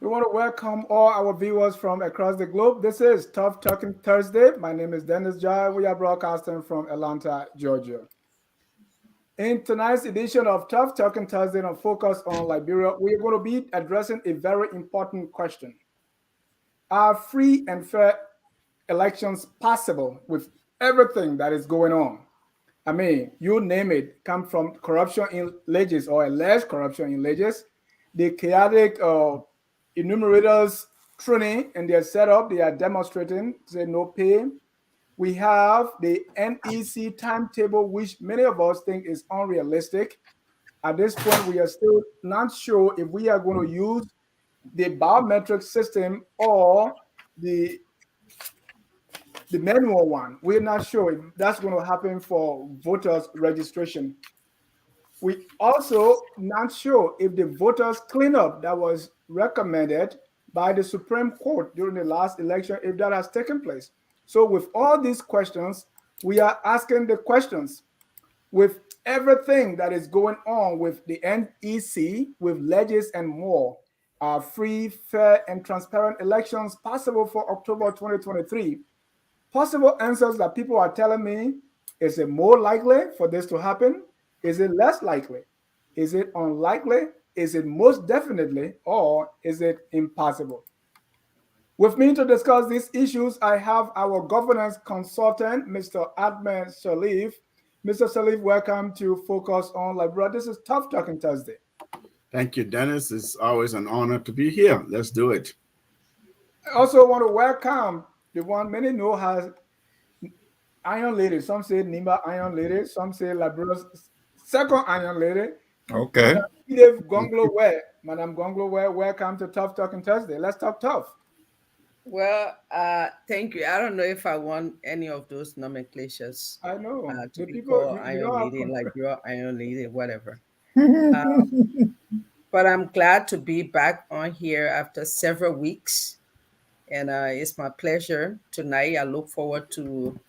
We want to welcome all our viewers from across the globe. This is Tough Talking Thursday. My name is Dennis Jai. We are broadcasting from Atlanta, Georgia. In tonight's edition of Tough Talking Thursday on Focus on Liberia, we are going to be addressing a very important question. Are free and fair elections possible with everything that is going on? I mean, you name it, come from corruption in LISGIS or alleged corruption in LISGIS, the chaotic enumerators training and their setup, they are demonstrating, say no pay. We have the NEC timetable, which many of us think is unrealistic. At this point, we are still not sure if we are going to use the biometric system or the manual one. We're not sure if that's going to happen for voters registration. We also not sure if the voters cleanup that was recommended by the Supreme Court during the last election, if that has taken place. So with all these questions, we are asking the questions. With everything that is going on with the NEC, with LISGIS and more, are free, fair, and transparent elections possible for October 2023? Possible answers that people are telling me: is it more likely for this to happen? Is it less likely? Is it unlikely? Is it most definitely? Or is it impossible? With me to discuss these issues, I have our governance consultant, Mr. Ahmed Sharif. Mr. Sharif, welcome to Focus on Liberia. This is Tough Talking Thursday. Thank you, Dennis. It's always an honor to be here. Let's do it. I also want to welcome the one many know has Iron Lady. Some say Nimba Iron Lady. Some say Liberia's second Iron Lady. Okay. Madam Edith Gonglo-Ware. Madam Gonglo-Ware, welcome to Tough Talking Thursday. Let's talk tough. Well, thank you. I don't know if I want any of those nomenclatures I know. to The be people, called you Iron don't Lady, have like your Iron Lady, whatever. But I'm glad to be back on here after several weeks. And it's my pleasure tonight. I look forward to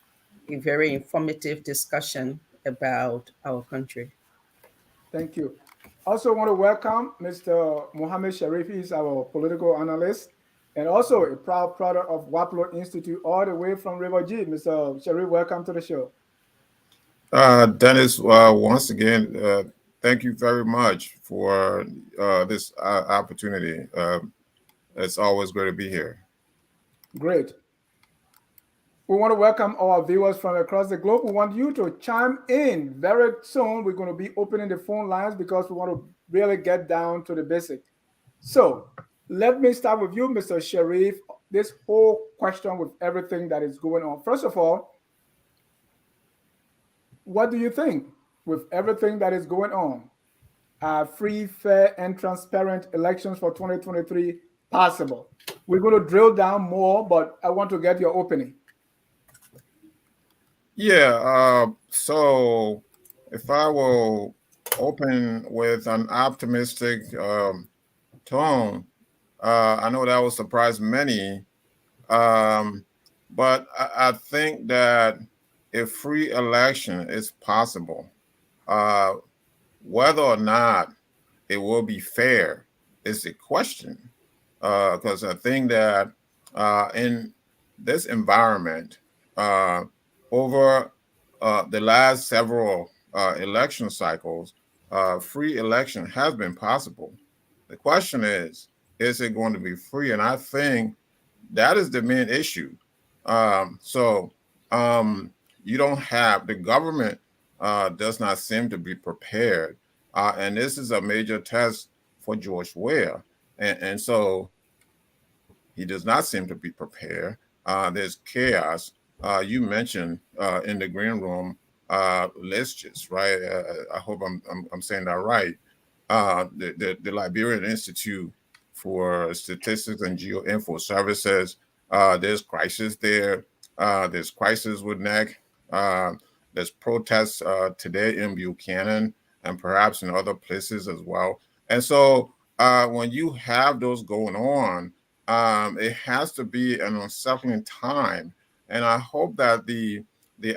a very informative discussion about our country. Thank you. Also want to welcome Mr. Mohammed Sharif. He's our political analyst and also a proud product of Waplo Institute all the way from River G. Mr. Sharif, welcome to the show. Dennis, once again, thank you very much for this opportunity. It's always great to be here. Great. We want to welcome our viewers from across the globe. We want you to chime in very soon. We're going to be opening the phone lines because we want to really get down to the basic. So let me start with you, Mr. Sharif. This whole question with everything that is going on. First of all, what do you think with everything that is going on? Are free, fair, and transparent elections for 2023 possible? We're going to drill down more, but I want to get your opening. Yeah, so if I will open with an optimistic tone, I know that will surprise many, but I think that a free election is possible. Whether or not it will be fair is the question, because I think that in this environment, over the last several election cycles, free election has been possible. The question is it going to be free? And I think that is the main issue. So you don't have, the government does not seem to be prepared. And this is a major test for George Weah. And so he does not seem to be prepared. There's chaos. You mentioned in the green room LISGIS, right? I hope I'm saying that right. The Liberian Institute for Statistics and Geoinfo Services. There's crisis there. There's crisis with NEC. There's protests today in Buchanan and perhaps in other places as well. And so when you have those going on, it has to be an unsettling time. And I hope that the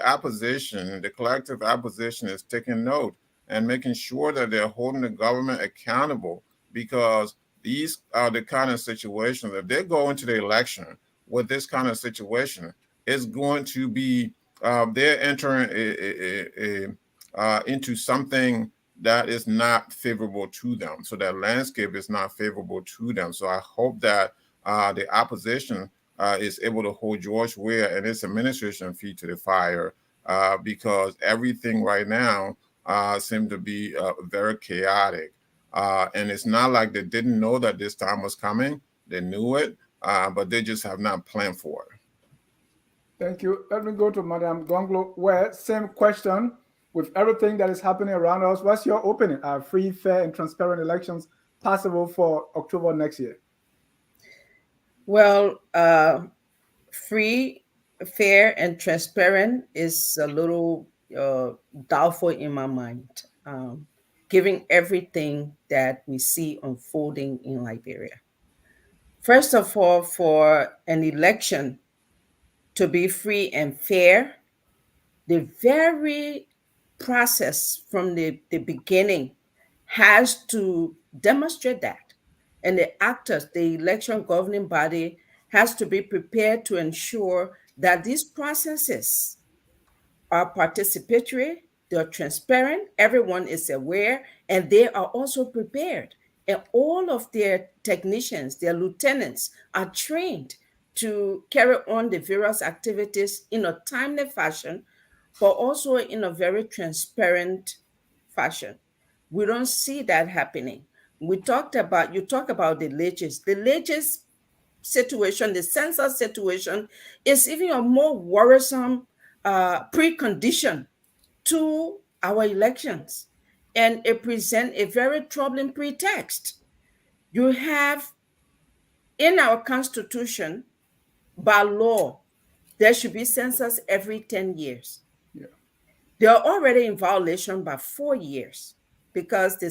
opposition, the collective opposition, is taking note and making sure that they're holding the government accountable, because these are the kind of situations, if they go into the election with this kind of situation, it's going to be, they're entering into something that is not favorable to them. So that landscape is not favorable to them. So I hope that the opposition is able to hold George Weah and his administration feet to the fire, because everything right now seems to be very chaotic. And it's not like they didn't know that this time was coming. They knew it, but they just have not planned for it. Thank you. Let me go to Madam Gonglo, where same question. With everything that is happening around us, what's your opinion? Are free, fair, and transparent elections possible for October next year? Well, free, fair, and transparent is a little doubtful in my mind, given everything that we see unfolding in Liberia. First of all, for an election to be free and fair, the very process from the beginning has to demonstrate that. And the actors, the election governing body, has to be prepared to ensure that these processes are participatory, they're transparent, everyone is aware, and they are also prepared. And all of their technicians, their lieutenants, are trained to carry on the various activities in a timely fashion, but also in a very transparent fashion. We don't see that happening. You talk about the LISGIS. The LISGIS situation, the census situation, is even a more worrisome precondition to our elections. And it presents a very troubling pretext. You have in our Constitution, by law, there should be census every 10 years. Yeah. They are already in violation by 4 years because the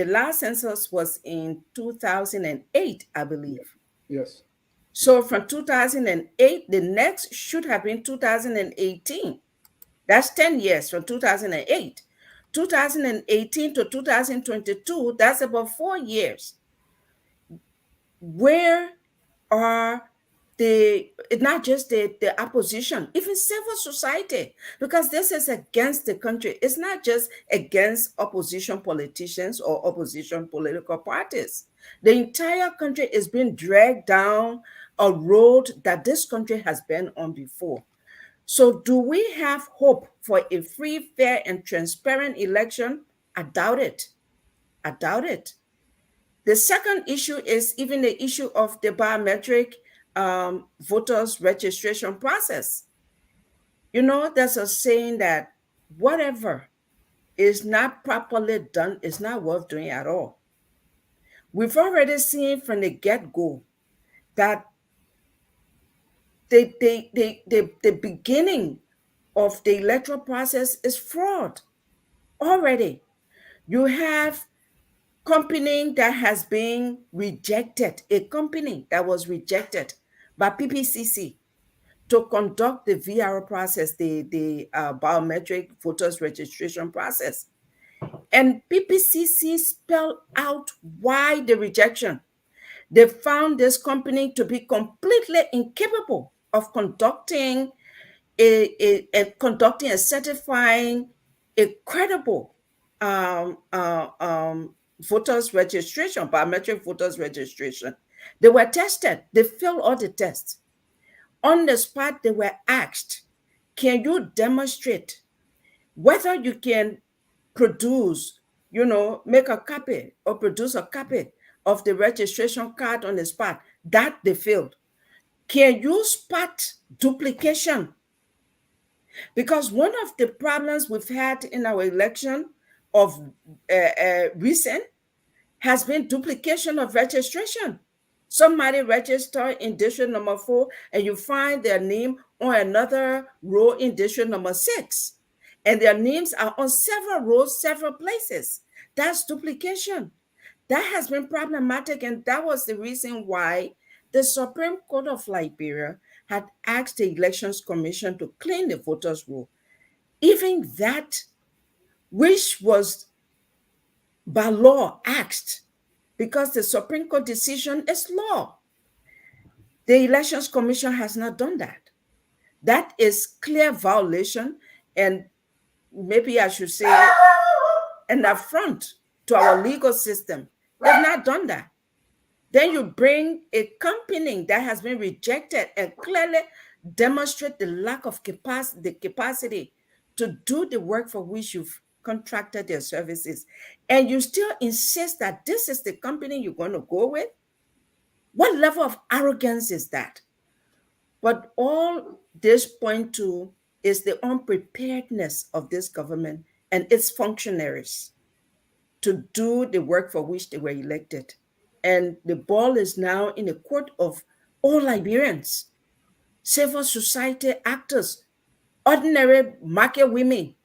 last census was in 2008, I believe. Yes. So from 2008, the next should have been 2018. That's 10 years from 2008. 2018 to 2022, that's about 4 years. Where are not just the opposition, even civil society, because this is against the country. It's not just against opposition politicians or opposition political parties. The entire country is being dragged down a road that this country has been on before. So do we have hope for a free, fair, and transparent election? I doubt it. I doubt it. The second issue is even the issue of the biometric voters registration process. You know, there's a saying that whatever is not properly done is not worth doing at all. We've already seen from the get-go that the beginning of the electoral process is fraud already. You have company that has been rejected, a company that was rejected by PPCC to conduct the VR process, the biometric voters registration process. And PPCC spelled out why the rejection. They found this company to be completely incapable of conducting conducting and certifying a credible voters registration, biometric voters registration. They were tested. They failed all the tests. On the spot, they were asked, can you demonstrate whether you can produce, make a copy or produce a copy of the registration card on the spot? That they failed. Can you spot duplication? Because one of the problems we've had in our election of recent has been duplication of registration. Somebody register in district number 4 and you find their name on another row in district number 6. And their names are on several rows, several places. That's duplication. That has been problematic, and that was the reason why the Supreme Court of Liberia had asked the Elections Commission to clean the voters' roll. Even that, which was by law asked, because the Supreme Court decision is law. The Elections Commission has not done that. That is clear violation, and maybe I should say an affront to our legal system. They've not done that. Then you bring a company that has been rejected and clearly demonstrate the lack of capacity to do the work for which you've contracted their services, and you still insist that this is the company you're going to go with. What level of arrogance is that? But all this point to is the unpreparedness of this government and its functionaries to do the work for which they were elected. And the ball is now in the court of all Liberians, civil society actors, ordinary market women.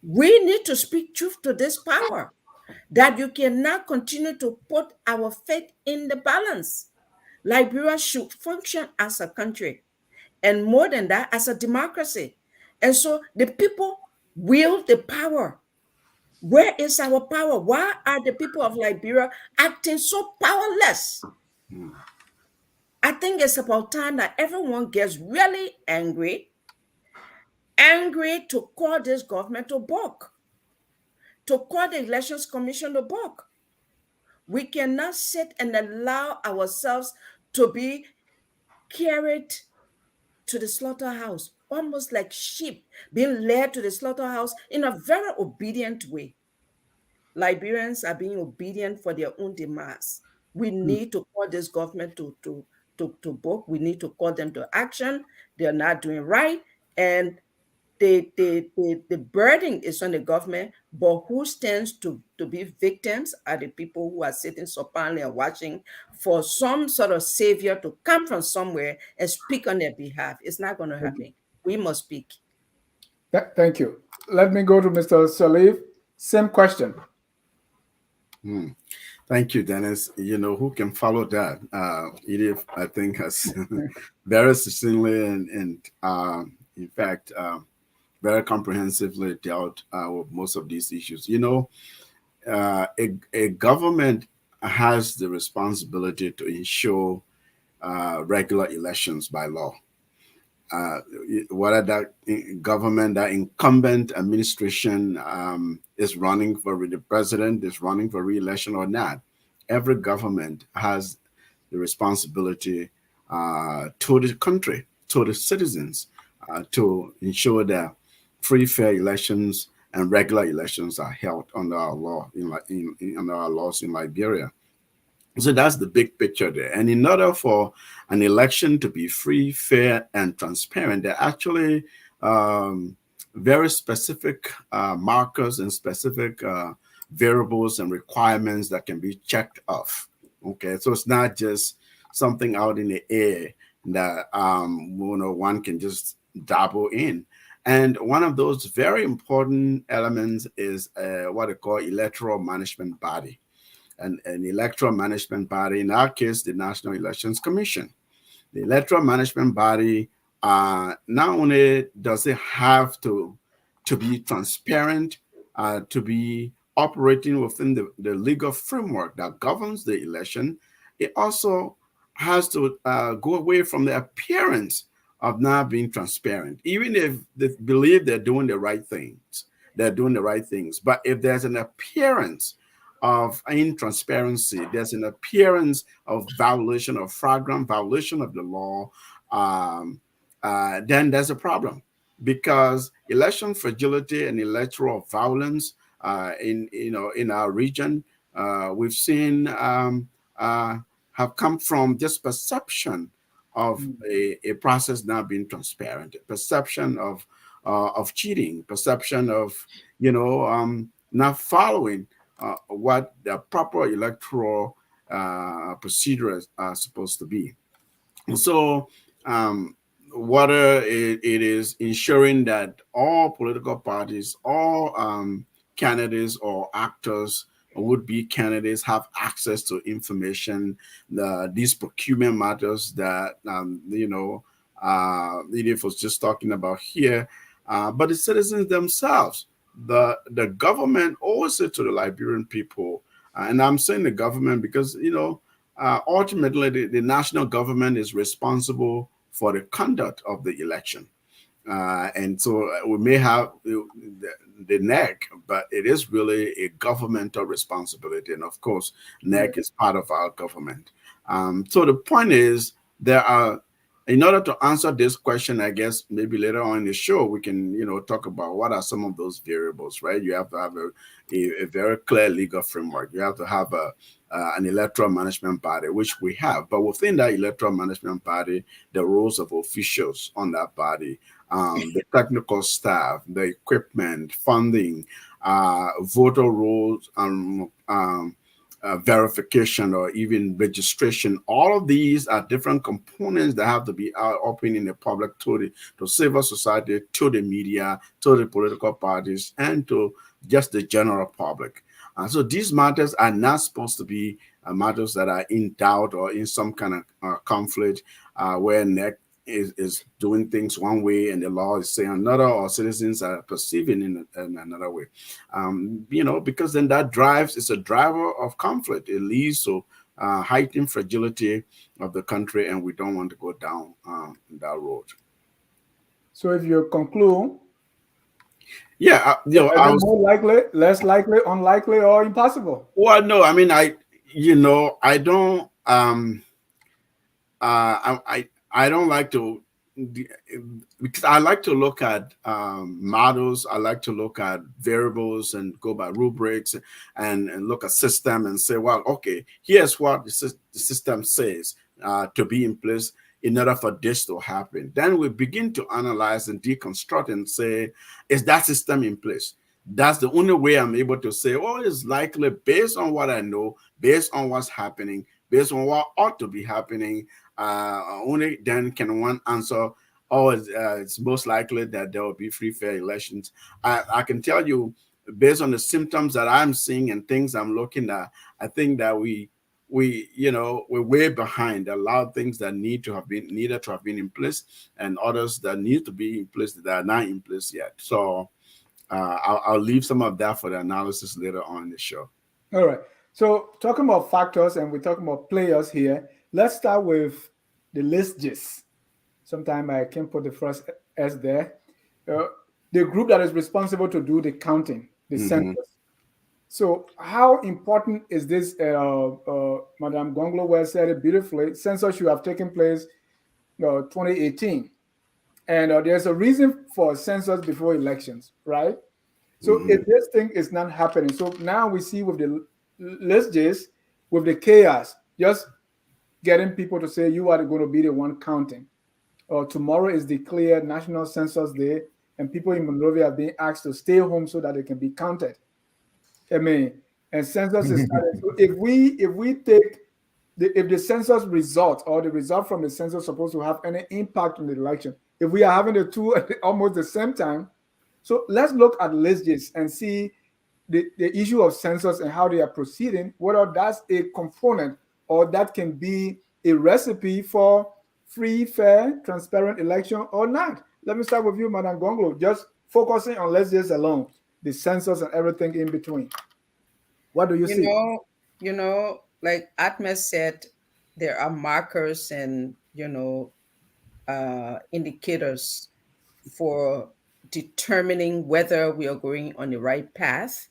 We need to speak truth to this power, that you cannot continue to put our faith in the balance. Liberia should function as a country, and more than that, as a democracy. And so the people wield the power. Where is our power? Why are the people of Liberia acting so powerless? I think it's about time that everyone gets really angry to call this government to book, to call the Elections Commission to book. We cannot sit and allow ourselves to be carried to the slaughterhouse, almost like sheep being led to the slaughterhouse in a very obedient way. Liberians are being obedient for their own demise. We need to call this government to book. We need to call them to action. They're not doing right. And the burden is on the government, but who stands to be victims are the people who are sitting supinely and watching for some sort of savior to come from somewhere and speak on their behalf. It's not going to happen. We must speak. Thank you. Let me go to Mr. Salif. Same question. Thank you, Dennis. You know, who can follow that? Edith, I think, has very succinctly and in fact, very comprehensively dealt with most of these issues. You know, a government has the responsibility to ensure regular elections by law. Whether that government, that incumbent administration is running for the president, is running for re-election or not, every government has the responsibility to the country, to the citizens, to ensure that free, fair elections and regular elections are held under our law under our laws in Liberia. So that's the big picture there. And in order for an election to be free, fair, and transparent, there are actually very specific markers and specific variables and requirements that can be checked off. Okay, so it's not just something out in the air that one can just dabble in. And one of those very important elements is what they call electoral management body. An electoral management body, in our case, the National Elections Commission. The electoral management body, not only does it have to be transparent, to be operating within the legal framework that governs the election, it also has to go away from the appearance of not being transparent. Even if they believe they're doing the right things, But if there's an appearance of intransparency, there's an appearance of violation, of flagrant violation of the law, then there's a problem, because election fragility and electoral violence in our region, we've seen have come from this perception of a process not being transparent, perception of cheating, perception of not following what the proper electoral procedures are supposed to be. And so whether it is ensuring that all political parties, all candidates or actors, would-be candidates have access to information, these procurement matters that, Edith was just talking about here, but the citizens themselves. The government owes it to the Liberian people And I'm saying the government because, ultimately the national government is responsible for the conduct of the election. And so we may have the NEC, but it is really a governmental responsibility. And of course, Right. NEC is part of our government. So the point is, there are, in order to answer this question, I guess maybe later on in the show, we can, talk about what are some of those variables, right? You have to have a very clear legal framework. You have to have an electoral management body, which we have. But within that electoral management body, the roles of officials on that body, the technical staff, the equipment, funding, voter rolls, verification, or even registration. All of these are different components that have to be open in the public to civil society, to the media, to the political parties, and to just the general public. So these matters are not supposed to be matters that are in doubt or in some kind of conflict where NEC is doing things one way and the law is saying another, or citizens are perceiving in another way. Because then it's a driver of conflict. It leads to heightened fragility of the country, and we don't want to go down that road. So if you conclude, Yeah, is it more likely, less likely, unlikely, or impossible? Well, no, I mean, I don't, I don't like to, because I like to look at models. I like to look at variables and go by rubrics and look at system and say, well, okay, here's what the system says to be in place in order for this to happen. Then we begin to analyze and deconstruct and say, is that system in place? That's the only way I'm able to say, oh, it's likely based on what I know, based on what's happening, based on what ought to be happening. Only then can one answer, oh, it's most likely that there will be free, fair elections. I can tell you, based on the symptoms that I'm seeing and things I'm looking at, I think that we're way behind. A lot of things that needed to have been in place, and others that need to be in place that are not in place yet. So I'll leave some of that for the analysis later on in the show. All right. So talking about factors, and we're talking about players here. Let's start with the LISGIS. Sometime I can put the first S there. The group that is responsible to do the counting, the census. So how important is this? Madame Gonglo well said it beautifully. Census should have taken place 2018. And there's a reason for census before elections, right? So if this thing is not happening, so now we see with the LISGIS, with the chaos, just getting people to say you are going to be the one counting. Or tomorrow is declared National Census Day, and people in Monrovia are being asked to stay home so that they can be counted. I mean, and census is started. So if we take if the census result or the result from the census supposed to have any impact on the election, if we are having the two at almost the same time, so let's look at LISGIS and see the issue of census and how they are proceeding, whether that's a component or that can be a recipe for free, fair, transparent election or not. Let me start with you, Madam Gonglo, just focusing on LISGIS alone, the census and everything in between. What do you see? Like Atmas said, there are markers and, indicators for determining whether we are going on the right path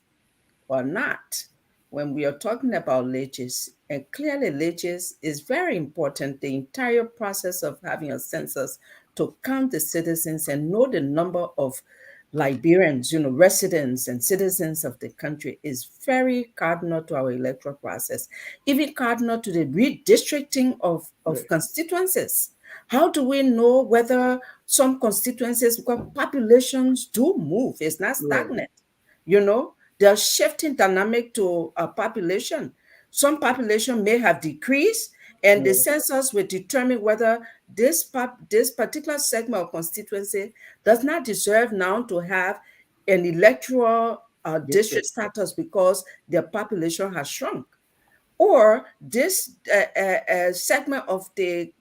or not. When we are talking about LISGIS, and clearly LISGIS is very important, the entire process of having a census to count the citizens and know the number of Liberians, residents and citizens of the country is very cardinal to our electoral process, even cardinal to the redistricting of Right. constituencies. How do we know whether some constituencies, because populations do move, it's not stagnant, there's shifting dynamic to a population. Some population may have decreased, and the census will determine whether this particular segment of constituency does not deserve now to have an electoral district status because their population has shrunk, or this segment of the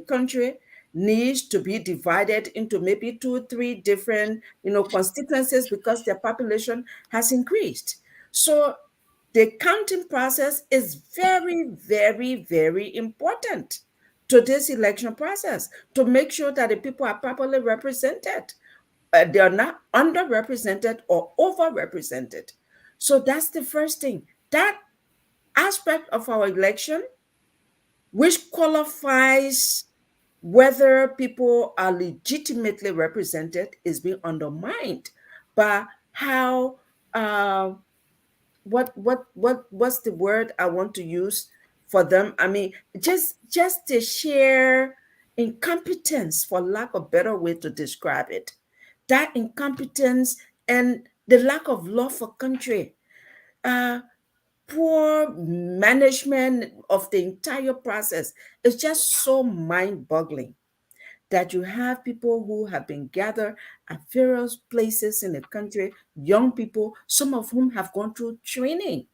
country needs to be divided into maybe 2-3 different constituencies because their population has increased. So the counting process is very, very, very important to this election process to make sure that the people are properly represented. They are not underrepresented or overrepresented. So that's the first thing. That aspect of our election, which qualifies whether people are legitimately represented, is being undermined by how what's the word I want to use for them? I mean, just the sheer incompetence, for lack of better way to describe it. That incompetence and the lack of love for country, uh, poor management of the entire process is just so mind-boggling that you have people who have been gathered at various places in the country, young people, some of whom have gone through training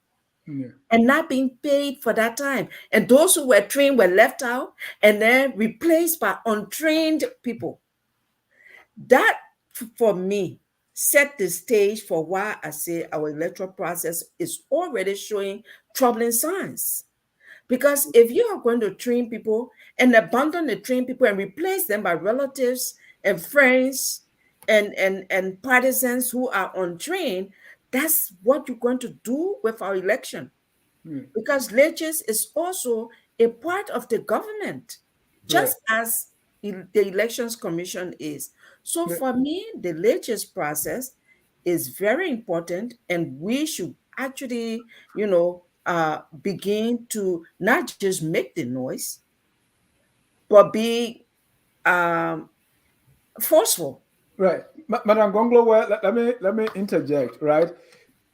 Yeah. and not being paid for that time. And those who were trained were left out and then replaced by untrained people. That, for me, set the stage for why I say our electoral process is already showing troubling signs. Because if you are going to train people and abandon the trained people and replace them by relatives and friends and partisans who are untrained, that's what you're going to do with our election. Yeah. Because LISGIS is also a part of the government, Right. just as the Elections Commission is. So Yeah. for me, the LISGIS process is very important, and we should actually, begin to not just make the noise, but be um, forceful. Right. Madam Gonglo, well, let me interject, right?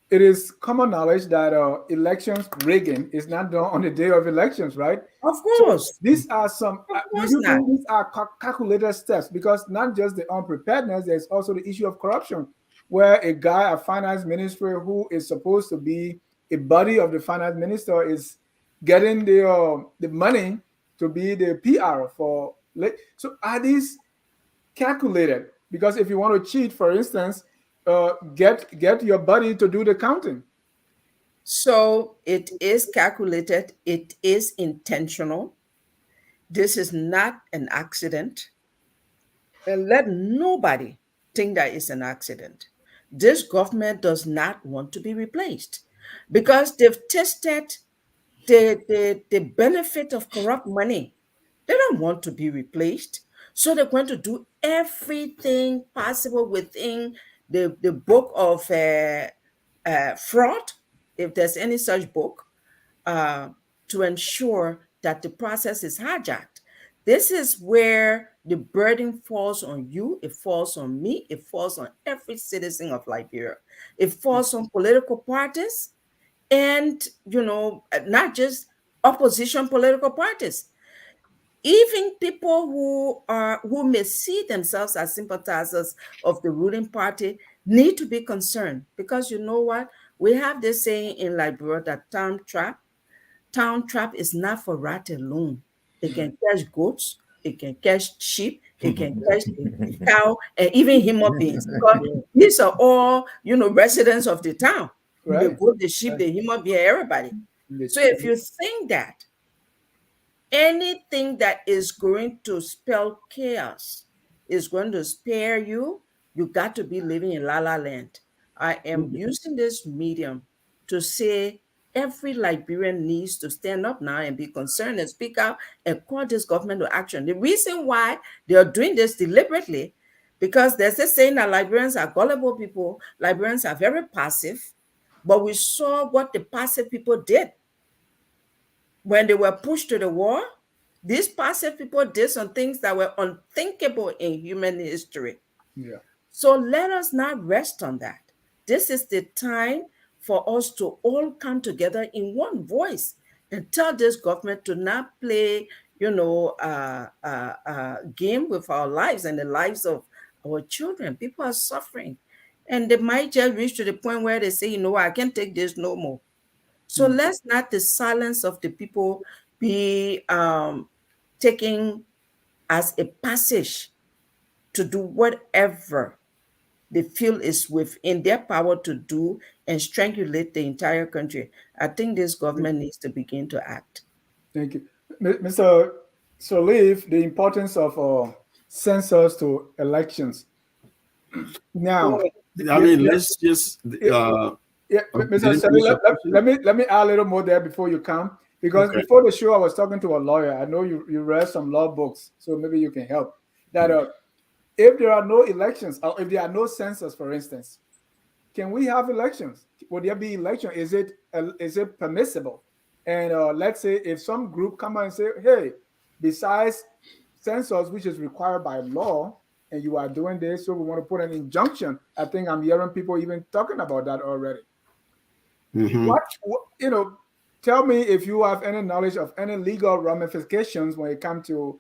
It is common knowledge that elections rigging is not done on the day of elections, right? Of So course, these are some. of Do course you not. think these are calculated steps? Because not just the unpreparedness, there's also the issue of corruption, where a guy at finance ministry who is supposed to be a buddy of the finance minister is getting the money to be the PR for. So are these calculated? Because if you want to cheat, for instance, get your buddy to do the counting. So it is calculated, it is intentional. This is not an accident. And let nobody think that it's an accident. This government does not want to be replaced because they've tested the benefit of corrupt money. They don't want to be replaced. So they're going to do everything possible within the book of fraud, if there's any such book, uh, to ensure that the process is hijacked. This is where the burden falls on you, it falls on me, it falls on every citizen of Liberia. It falls on political parties and, not just opposition political parties. Even people who may see themselves as sympathizers of the ruling party need to be concerned because you know what? We have this saying in Liberia that town trap is not for rat alone. It can catch goats, it can catch sheep, it can catch the cow, and even human beings. Because Yeah. these are all, residents of the town. The Right. goat, the sheep, Right. the human being, everybody. So if you think that anything that is going to spell chaos is going to spare you, you got to be living in La La Land. I am using this medium to say every Liberian needs to stand up now and be concerned and speak out and call this government to action. The reason why they are doing this deliberately, because there's this saying that Liberians are gullible people, Liberians are very passive, but we saw what the passive people did when they were pushed to the wall. These passive people did some things that were unthinkable in human history. Yeah. So let us not rest on that. This is the time for us to all come together in one voice and tell this government to not play, game with our lives and the lives of our children. People are suffering. And they might just reach to the point where they say, I can't take this no more. So Mm. let's not the silence of the people be taken as a passage to do whatever they feel is within their power to do and strangulate the entire country, I think this government needs to begin to act. Thank you. Mr. Salif, the importance of census to elections. Now, I mean, let's just yeah, Mr. didn't Salif, finish your question. let me add a little more there before you come. Because Okay. before the show, I was talking to a lawyer. I know you read some law books, so maybe you can help. That if there are no elections, or if there are no census, for instance, can we have elections? Would there be election? Is it permissible? And let's say if some group come out and say, hey, besides census, which is required by law, and you are doing this, so we want to put an injunction. I think I'm hearing people even talking about that already. Mm-hmm. What tell me if you have any knowledge of any legal ramifications when it comes to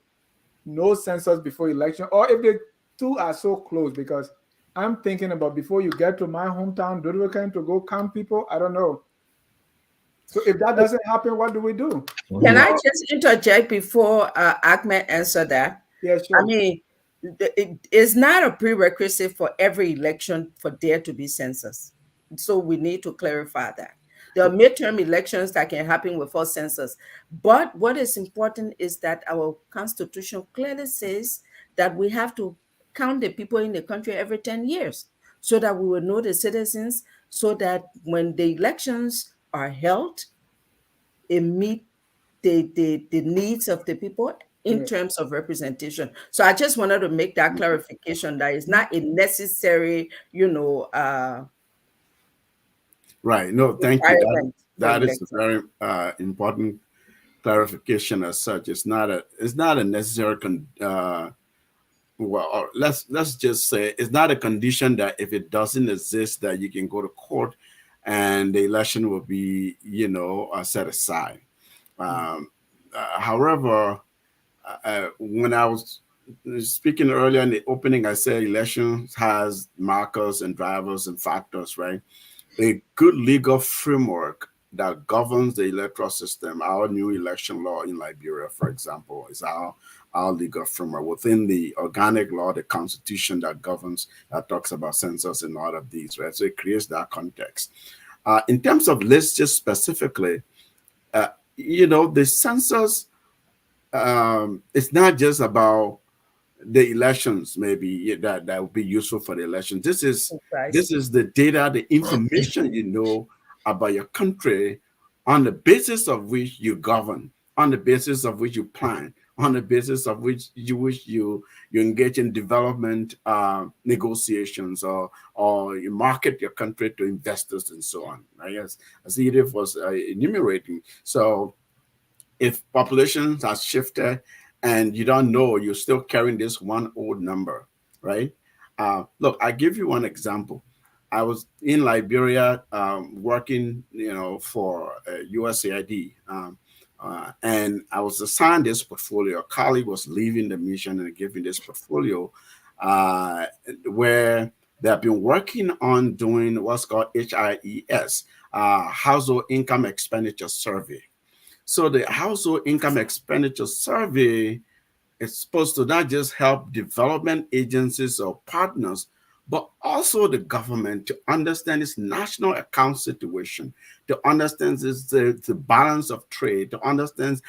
no census before election, or if the two are so close. Because I'm thinking about before you get to my hometown, Dodokan, to go count people. I don't know. So if that doesn't happen, what do we do? Can I just interject before Ahmed answer that? Yeah, I sure. mean, it is not a prerequisite for every election for there to be census. So we need to clarify that. There are midterm elections that can happen without census. But what is important is that our constitution clearly says that we have to count the people in the country every 10 years so that we will know the citizens, so that when the elections are held, it meet the needs of the people in terms of representation. So I just wanted to make that clarification that it's not a necessary, Right. No, thank you. requirement for That is a election. very important clarification. As such, it's not a necessary well, or let's just say it's not a condition that if it doesn't exist that you can go to court and the election will be set aside. However, when I was speaking earlier in the opening, I said election has markers and drivers and factors, right? A good legal framework that governs the electoral system, our new election law in Liberia, for example, is our legal framework within the organic law, the constitution that governs, that talks about census and all of these, right? So it creates that context. In terms of LISGIS specifically, the census, it's not just about the elections, maybe that would be useful for the election. This is the data, the information about your country, on the basis of which you govern, on the basis of which you plan, on the basis of which you engage in development negotiations, or you market your country to investors and so on. Right? As Edith was enumerating. So if populations has shifted and you don't know, you're still carrying this one old number, right? Look, I give you one example. I was in Liberia working, for USAID, and I was assigned this portfolio. A colleague was leaving the mission and giving this portfolio, where they have been working on doing what's called HIES, Household Income Expenditure Survey. So the household income expenditure survey is supposed to not just help development agencies or partners, but also the government to understand its national account situation, to understand the balance of trade, to understand.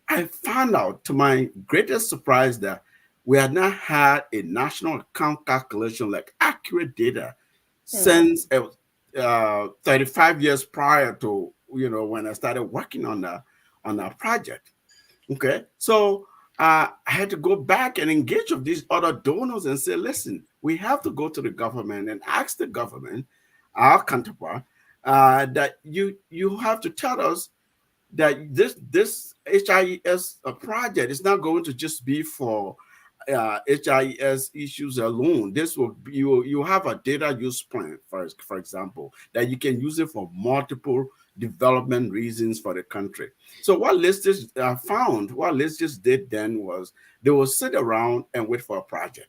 I found out, to my greatest surprise, that we had not had a national account calculation, like accurate data, since 35 years prior to when I started working on that project. Okay, so I had to go back and engage with these other donors and say, listen, we have to go to the government and ask the government, our counterpart, that you have to tell us that this HIES project is not going to just be for HIES issues alone. This will be, you have a data use plan, for example, that you can use it for multiple development reasons for the country. So what LISGIS found, what LISGIS did then was they will sit around and wait for a project.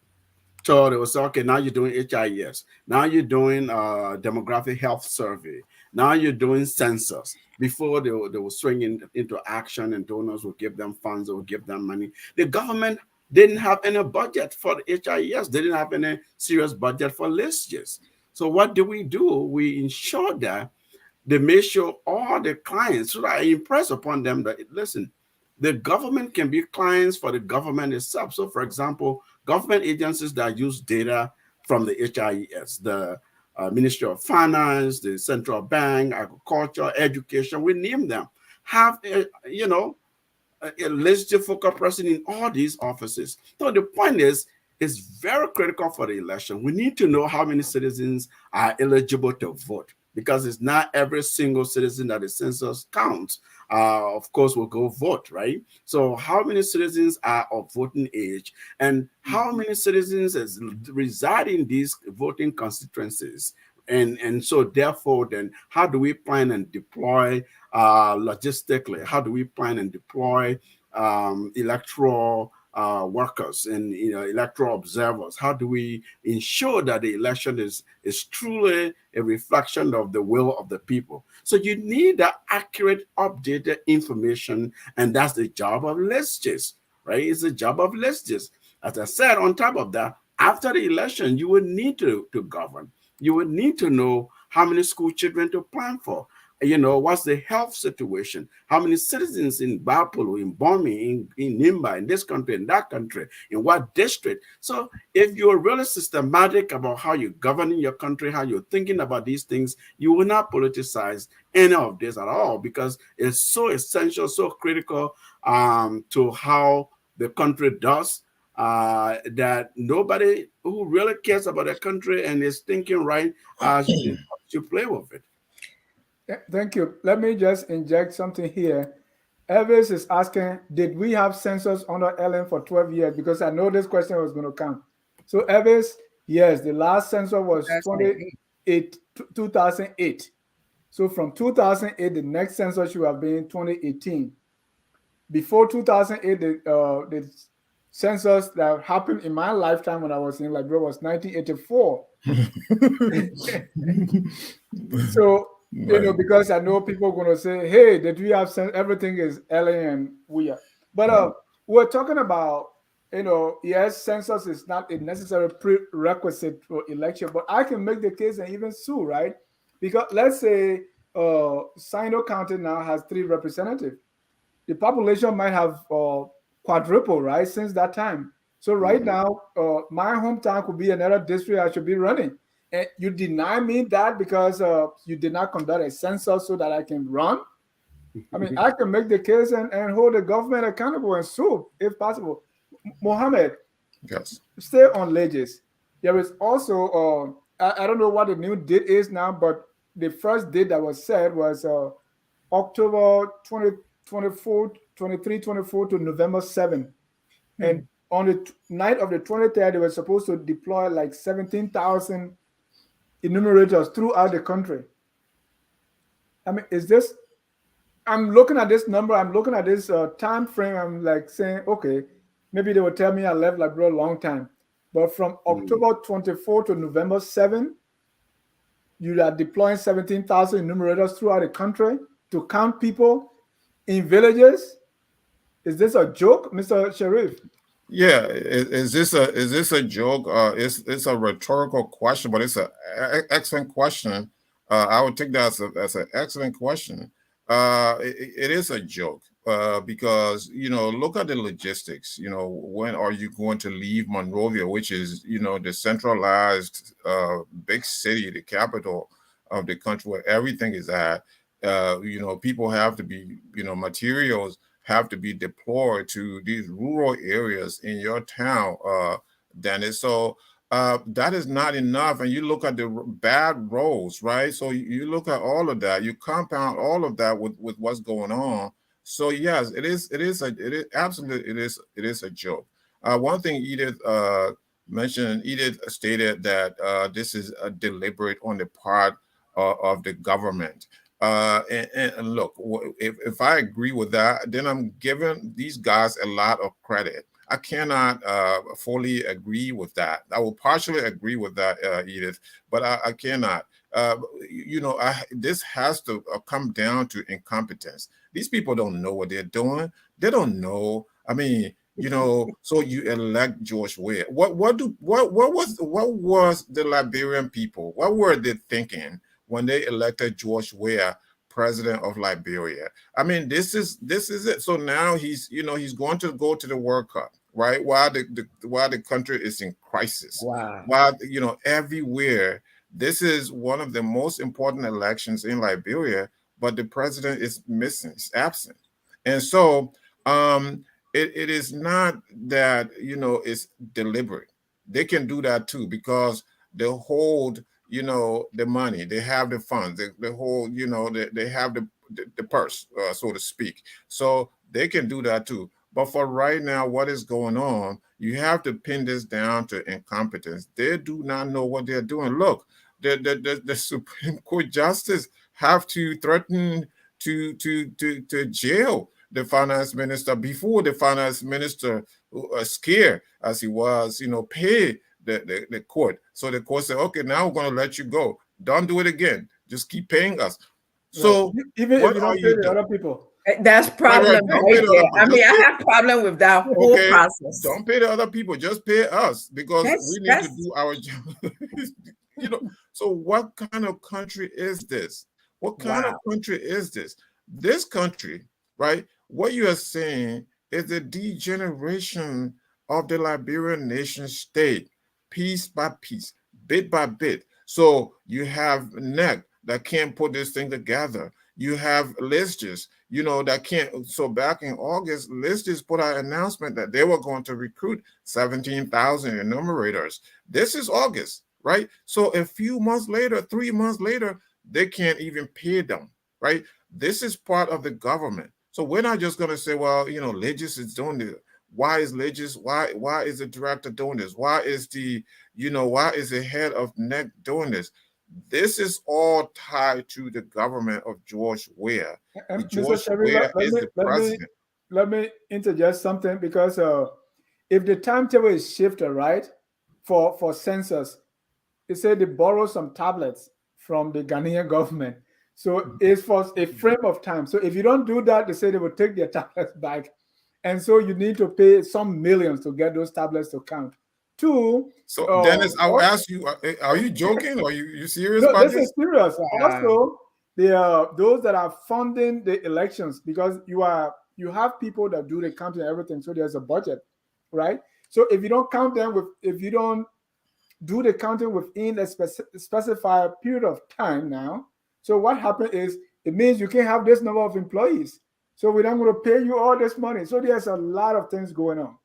So they will say, okay, now you're doing HIES. Now you're doing demographic health survey. Now you're doing census. Before they will swing into action and donors will give them funds or give them money. The government didn't have any budget for the HIES. They didn't have any serious budget for LISGIS. So what do? We ensure that they make sure all the clients, so that I impress upon them that, listen, the government can be clients for the government itself. So, for example, government agencies that use data from the HIES, the Ministry of Finance, the Central Bank, Agriculture, Education, we name them, have a legislative focal person in all these offices. So the point is, it's very critical for the election. We need to know how many citizens are eligible to vote, because it's not every single citizen that the census counts. Of course, will go vote, right? So how many citizens are of voting age, and how many citizens reside in these voting constituencies? And so therefore, then how do we plan and deploy logistically? How do we plan and deploy electoral workers and electoral observers? How do we ensure that the election is truly a reflection of the will of the people? So you need that accurate, updated information, and that's the job of LISGIS, right? It's the job of LISGIS. As I said, on top of that, after the election, you will need to govern. You will need to know how many school children to plan for. What's the health situation? How many citizens in Bapolo, in Bomi, in Nimba, in this country, in that country, in what district? So if you're really systematic about how you're governing your country, how you're thinking about these things, you will not politicize any of this at all, because it's so essential, so critical to how the country does, that nobody who really cares about their country and is thinking right should play with it. Thank you. Let me just inject something here. Elvis is asking, did we have census under Ellen for 12 years? Because I know this question was going to come. So Elvis, yes, the last census was 2008. So from 2008, the next census should have been 2018. Before 2008, the census that happened in my lifetime when I was in Liberia was 1984. So, because I know people are going to say, hey, did we have everything is LA and we are. But we're talking about, yes, census is not a necessary prerequisite for election, but I can make the case and even sue, right? Because let's say Sino County now has 3 representatives. The population might have quadrupled, right, since that time. So right now, my hometown could be another district I should be running. And you deny me that because you did not conduct a census so that I can run? I mean, I can make the case and hold the government accountable and sue if possible. Mohammed, yes, stay on LISGIS. There is also, I don't know what the new date is now, but the first date that was said was October 2024, 23, 24 to November 7. And on the night of the 23rd, they were supposed to deploy like 17,000 enumerators throughout the country. I mean, I'm looking at this number, I'm looking at this time frame, I'm like saying, okay, maybe they will tell me I left Liberia a long time. But from October 24 to November 7, you are deploying 17,000 enumerators throughout the country to count people in villages. Is this a joke, Mr. Sharif? Yeah, is this a joke? It's a rhetorical question, but it's an excellent question. I would take that as an excellent question. It is a joke because look at the logistics. When are you going to leave Monrovia, which is the centralized big city, the capital of the country where everything is at? People have to be materials have to be deployed to these rural areas in your town, Dennis. So that is not enough. And you look at the bad roads, right? So you look at all of that. You compound all of that with what's going on. So yes, it is absolutely it is a joke. One thing Edith mentioned, Edith stated that this is a deliberate on the part of the government. And look, if I agree with that, then I'm giving these guys a lot of credit. I cannot fully agree with that. I will partially agree with that, Edith, but I cannot. This has to come down to incompetence. These people don't know what they're doing. They don't know. I mean, So you elect George Weah. What was the Liberian people? What were they thinking when they elected George Weah president of Liberia? I mean, this is it. So now he's going to go to the World Cup, right? While the country is in crisis, Wow. while everywhere. This is one of the most important elections in Liberia, but the president is missing, is absent, and so um, it is not that it's deliberate. They can do that too because they hold the money, they have the funds, they hold they have the purse, so to speak. So they can do that too. But for right now, what is going on? You have to pin this down to incompetence. They do not know what they're doing. Look, the Supreme Court justice have to threaten to jail the finance minister before the finance minister, scared as he was, pay the court. So the court said, okay, now we're going to let you go. Don't do it again. Just keep paying us. Right. So Even if what you are don't pay you the doing? other people. That's problem Don't right pay the there. other people. I mean, Just I pay. have problem with that whole Okay, process. don't pay the other people. Just pay us because we need to That's do our job. you know. So what kind of country is this? What kind of wow. country is this? This country, right? What you are saying is the degeneration of the Liberian nation state, piece by piece, bit by bit. So you have NEC that can't put this thing together. You have LISGIS, that can't. So back in August, LISGIS put out an announcement that they were going to recruit 17,000 enumerators. This is August, right? So a few months later, 3 months later, they can't even pay them, right? This is part of the government. So we're not just going to say, well, LISGIS is doing this. Why is LISGIS? Why is the director doing this? Why is the head of NEC doing this? This is all tied to the government of George Weah. And Mr. George Sherry, Weah is the president. let me interject something because if the timetable is shifted right for census, it said they borrow some tablets from the Ghanaian government. So it's for a frame of time. So if you don't do that, they say they will take their tablets back. And so you need to pay some millions to get those tablets to count. Two, So Dennis, I will ask you: Are you joking? Or are you serious no, about this this? is serious. Wow. Also, there are those that are funding the elections because you have people that do the counting and everything. So there's a budget, right? So if you don't count them if you don't do the counting within a specified period of time now, so what happened is it means you can't have this number of employees. So we're not going to pay you all this money. So there's a lot of things going on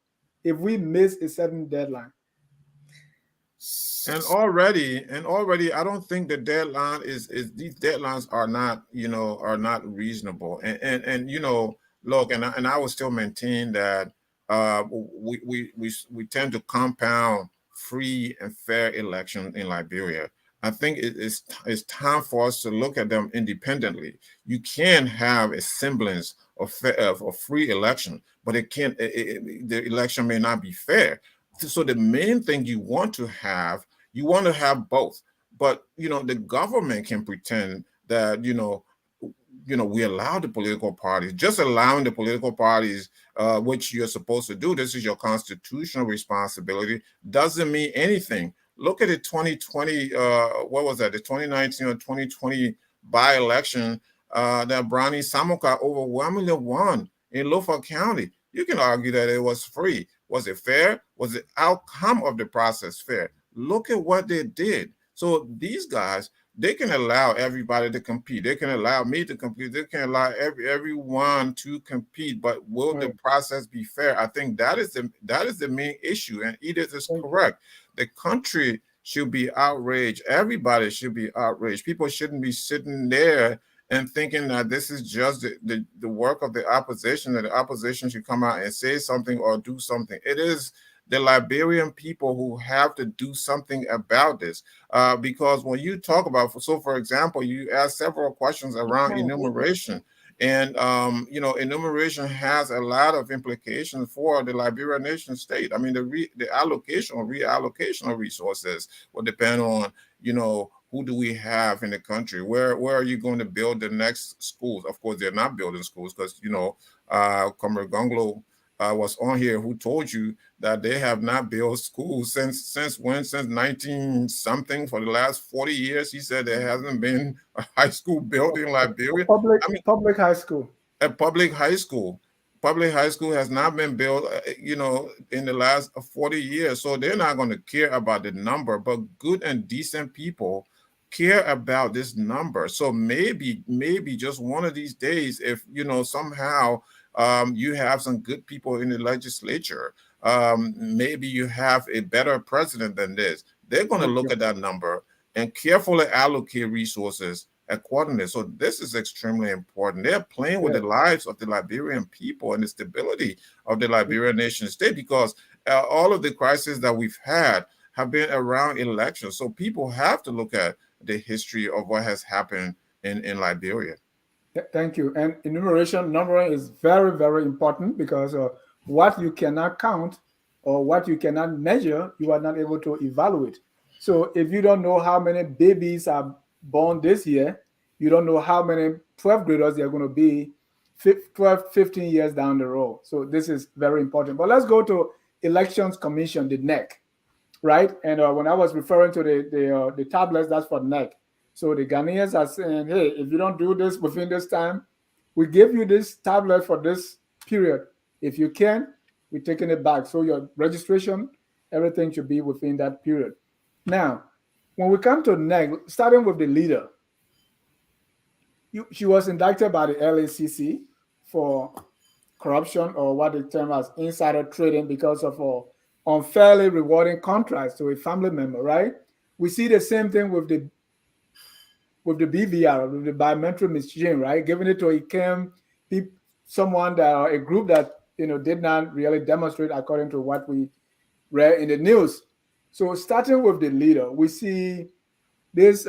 if we miss a certain deadline. And already, I don't think the deadline is these deadlines are not reasonable. And look, and I will still maintain that we tend to compound free and fair election in Liberia. I think it's time for us to look at them independently. You can have a semblance of a free election, but the election may not be fair. So the main thing you want to have both. But the government can pretend that we allow the political parties, just allowing the political parties, which you're supposed to do, this is your constitutional responsibility, doesn't mean anything. Look at the 2020, what was that, the 2019 or 2020 by-election that Brownie Samuka overwhelmingly won in Lofa County. You can argue that it was free. Was it fair? Was the outcome of the process fair? Look at what they did. So these guys, they can allow everybody to compete. They can allow me to compete. They can allow everyone to compete. But will the process be fair? I think that is the main issue. And Edith is correct. The country should be outraged. Everybody should be outraged. People shouldn't be sitting there and thinking that this is just the work of the opposition, that the opposition should come out and say something or do something. It is the Liberian people who have to do something about this. Because when you talk about, so for example, you asked several questions around enumeration. And, enumeration has a lot of implications for the Liberian nation state. I mean, the allocation or reallocation of resources will depend on, who do we have in the country? Where are you going to build the next schools? Of course, they're not building schools because, Comrade Gonglo was on here who told you that they have not built schools since when? Since 19 something, for the last 40 years. He said there hasn't been a high school built in Liberia. Public I mean, public high school. a public high school. Public high school has not been built, in the last 40 years. So they're not going to care about the number, but good and decent people care about this number. So maybe just one of these days, if, somehow you have some good people in the legislature, maybe you have a better president than this, they're going to look at that number and carefully allocate resources accordingly. So this is extremely important. They're playing with the lives of the Liberian people and the stability of the Liberian nation state, because all of the crises that we've had have been around elections. So people have to look at the history of what has happened in Liberia. Thank you. And enumeration numbering is very, very important, because what you cannot count or what you cannot measure, you are not able to evaluate. So if you don't know how many babies are born this year, you don't know how many 12th graders there are going to be 12, 15 years down the road. So this is very important. But let's go to Elections Commission, the NEC, right? And when I was referring to the tablets, that's for NEC. So the Ghanaians are saying, hey, if you don't do this within this time, we give you this tablet for this period. If you can, we're taking it back. So your registration, everything should be within that period. Now, when we come to NEC, starting with the leader, she was indicted by the LACC for corruption, or what they term as insider trading, because of unfairly rewarding contracts to a family member, right? We see the same thing with the BVR, with the biometric machine, right? Giving it to someone a group that did not really demonstrate according to what we read in the news. So starting with the leader, we see this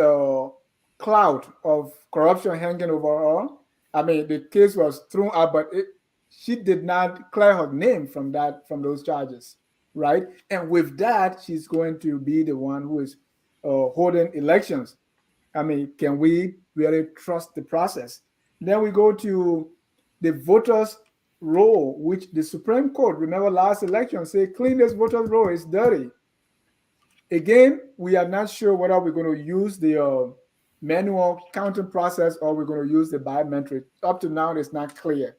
cloud of corruption hanging over her. I mean, the case was thrown out, but she did not clear her name from those charges, right? And with that, she's going to be the one who is holding elections. I mean, can we really trust the process? Then we go to the voters' roll, which the Supreme Court, remember last election, said clean this voters' roll, it's dirty. Again, we are not sure whether we're going to use the manual counting process or we're going to use the biometric. Up to now, it's not clear.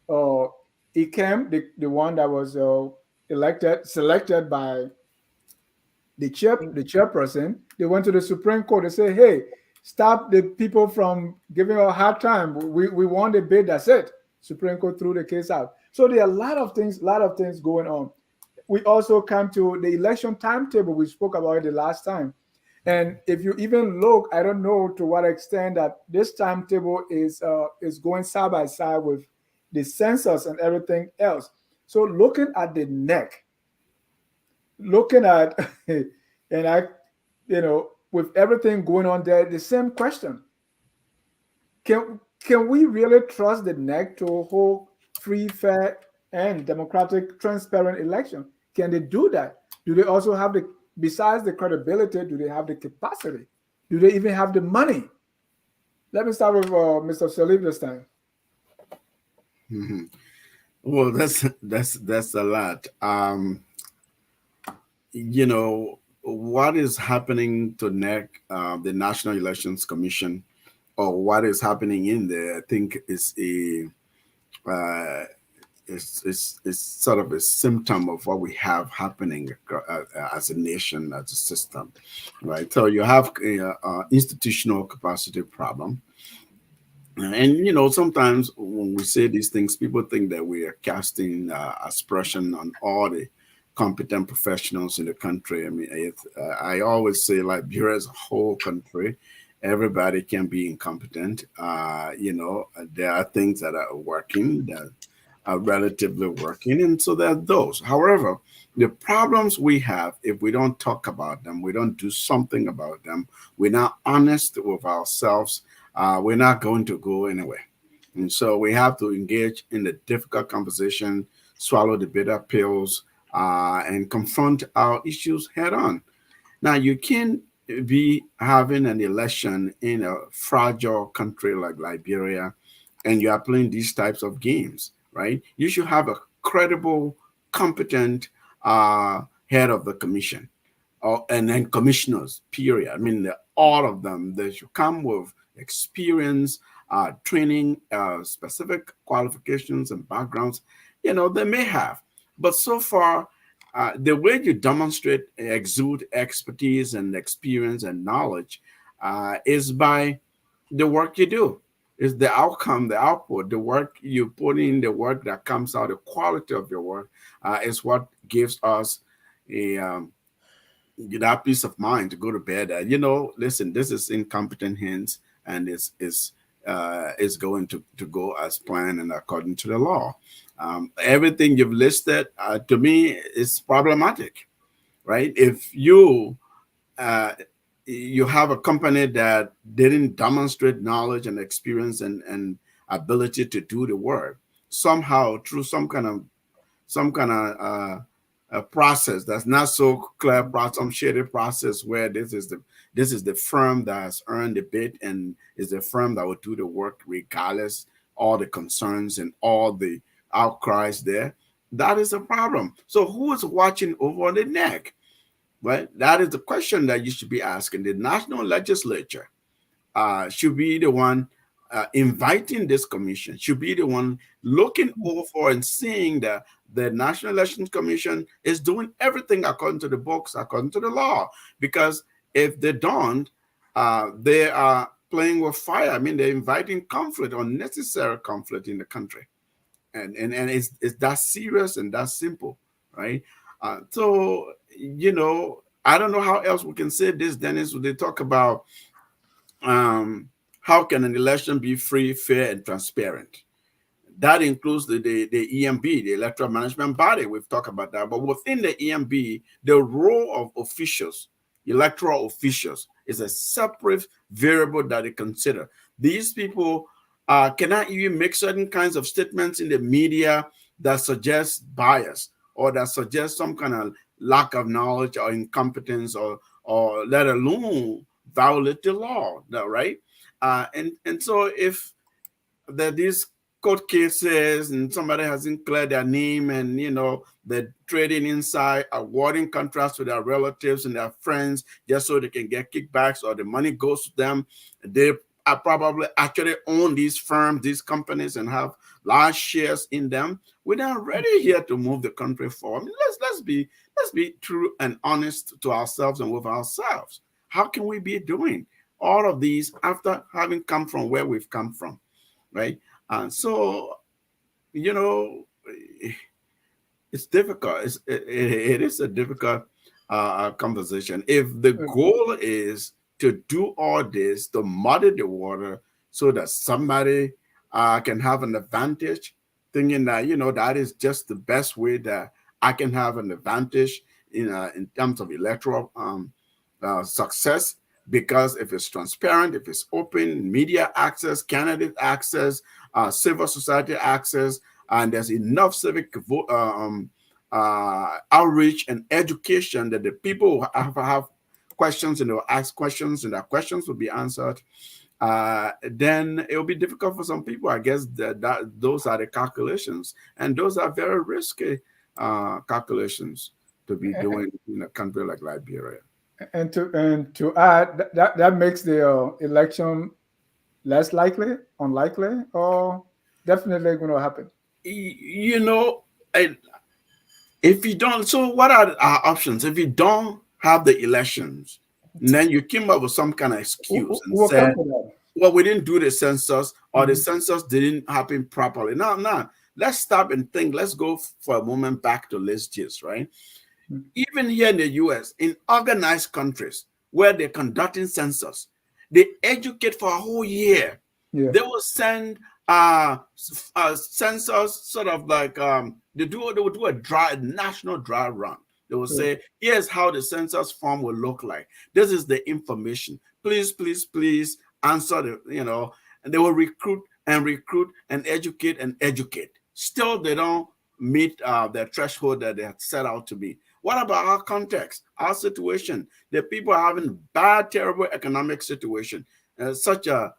ICAM, the one that was selected by the chairperson, they went to the Supreme Court and said, hey, stop the people from giving a hard time. We won the bid, that's it. Supreme Court threw the case out. So there are a lot of things going on. We also come to the election timetable. We spoke about it the last time. And if you even look, I don't know to what extent that this timetable is going side by side with the census and everything else. So looking at the NEC, looking at, with everything going on there, the same question. Can we really trust the NEC to hold free, fair, and democratic, transparent election? Can they do that? Do they also have besides the credibility, do they have the capacity? Do they even have the money? Let me start with Mr. Salib this time. Mm-hmm. Well, that's a lot. What is happening to NEC, the National Elections Commission, or what is happening in there, I think is it's sort of a symptom of what we have happening as a nation, as a system, right? So you have a institutional capacity problem. And, sometimes when we say these things, people think that we are casting aspersion on all the competent professionals in the country. I mean, I always say Liberia is a whole country. Everybody can be incompetent. There are things that are working, that are relatively working, and so there are those. However, the problems we have, if we don't talk about them, we don't do something about them, we're not honest with ourselves, we're not going to go anywhere. And so we have to engage in the difficult conversation, swallow the bitter pills, and confront our issues head on. Now, you can be having an election in a fragile country like Liberia, and you are playing these types of games, right? You should have a credible, competent head of the commission, and then commissioners, period. I mean, all of them, they should come with experience, training, specific qualifications and backgrounds. They may have, but so far, the way you demonstrate, exude expertise and experience and knowledge is by the work you do. Is the outcome, the output, the work you put in, the work that comes out, the quality of your work is what gives us a that peace of mind to go to bed. Listen, this is incompetent hands, and is going to go as planned and according to the law. Everything you've listed, to me, is problematic, right? If uh, you have a company that didn't demonstrate knowledge and experience and ability to do the work, somehow through some kind of a process that's not so clear, some shady process where this is the firm that has earned the bid and is the firm that will do the work regardless all the concerns and all the outcries there. That is a problem. So who is watching over the neck? Right? That is the question that you should be asking. The national legislature should be the one inviting this commission, should be the one looking over and seeing that the National Elections Commission is doing everything according to the books, according to the law. Because if they don't, they are playing with fire. I mean, they're inviting conflict, unnecessary conflict in the country. And it's that serious and that simple, right? So, I don't know how else we can say this, Dennis. They talk about how can an election be free, fair, and transparent? That includes the EMB, the electoral management body. We've talked about that. But within the EMB, the role of officials, electoral officials, is a separate variable that they consider. These people cannot even make certain kinds of statements in the media that suggest bias or that suggest some kind of lack of knowledge or incompetence or let alone violate the law, right? And so if these court cases and somebody hasn't cleared their name and they're trading inside, awarding contracts to their relatives and their friends just so they can get kickbacks or the money goes to them, they are probably actually own these firms, these companies, and have large shares in them. We're not ready here to move the country forward. I mean, let's be true and honest to ourselves and with ourselves. How can we be doing all of these after having come from where we've come from, right? And so, you know, it's difficult. It is a difficult conversation. If the goal is to do all this to muddy the water so that somebody can have an advantage, thinking that that is just the best way that I can have an advantage in terms of electoral success, because if it's transparent, if it's open, media access, candidate access, civil society access, and there's enough civic outreach and education that the people who have questions and they'll ask questions and their questions will be answered, then it will be difficult for some people. I guess that those are the calculations, and those are very risky calculations to be doing in a country like Liberia. And to add, that makes the election less likely, unlikely, or definitely going to happen. You know, if you don't, so what are our options? If you don't have the elections, and then you came up with some kind of excuse and said, well, we didn't do the census, or the census didn't happen properly. No, let's stop and think. Let's go for a moment back to LISGIS, right? Even here in the US, in organized countries where they're conducting census, they educate for a whole year. Yeah. They will send census sort of like they will do a national dry run. They will say, here's how the census form will look like. This is the information. Please answer the, and they will recruit and educate. Still, they don't meet the threshold that they had set out to be. What about our context, our situation? The people are having bad, terrible economic situation, such a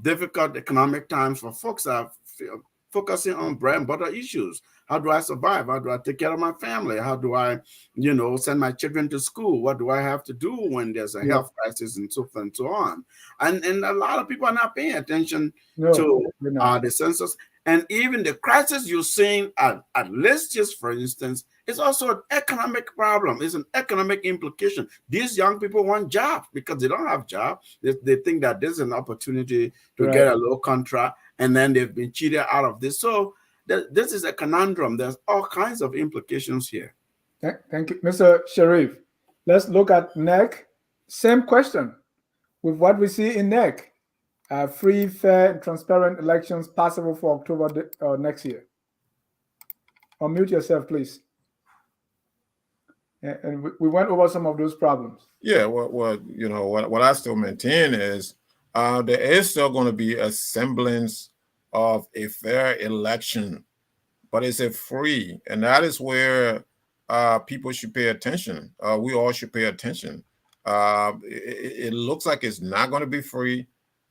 difficult economic times for folks that focusing on bread and butter issues. How do I survive? How do I take care of my family? How do I, send my children to school? What do I have to do when there's a health crisis and so forth and so on? And a lot of people are not paying attention to the census. And even the crisis you're seeing at LISGIS, for instance, is also an economic problem. It's an economic implication. These young people want jobs because they don't have jobs. They think that this is an opportunity to get a low contract, and then they've been cheated out of this. So this is a conundrum. There's all kinds of implications here. Thank you, Mr. Sharif. Let's look at NEC. Same question. With what we see in NEC, free, fair, and transparent elections possible for October next year. Unmute yourself, please. And we went over some of those problems. Yeah, what I still maintain is there is still going to be a semblance of a fair election, but it's a free, and that is where people should pay attention. We all should pay attention. It looks like it's not going to be free.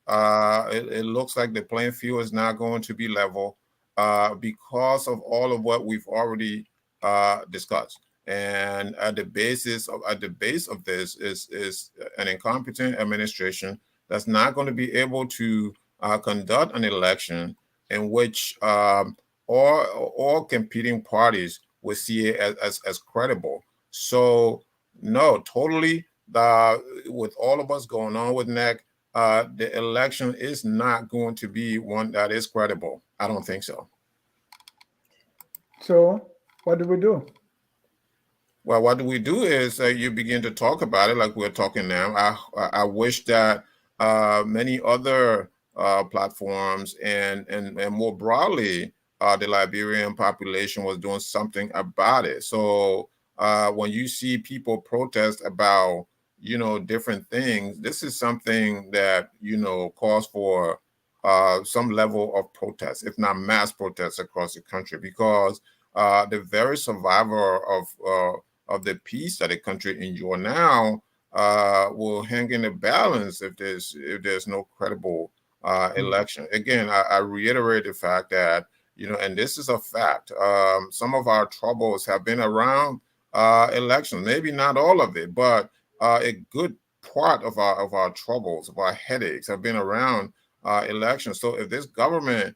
It looks like the playing field is not going to be level because of all of what we've already discussed. And at the base of this is an incompetent administration that's not going to be able to conduct an election in which all competing parties will see it as credible. So no, totally. With all of us going on with NEC, the election is not going to be one that is credible. I don't think so. So what do we do? Well, what do we do is you begin to talk about it like we're talking now. I wish that many other platforms and more broadly, the Liberian population was doing something about it. So when you see people protest about, different things, this is something that, calls for some level of protest, if not mass protests across the country, because the very survivor of the peace that the country enjoy now will hang in the balance if there's no credible election. Again, I reiterate the fact that, and this is a fact, some of our troubles have been around elections, maybe not all of it, but a good part of our troubles, of our headaches have been around elections. So if this government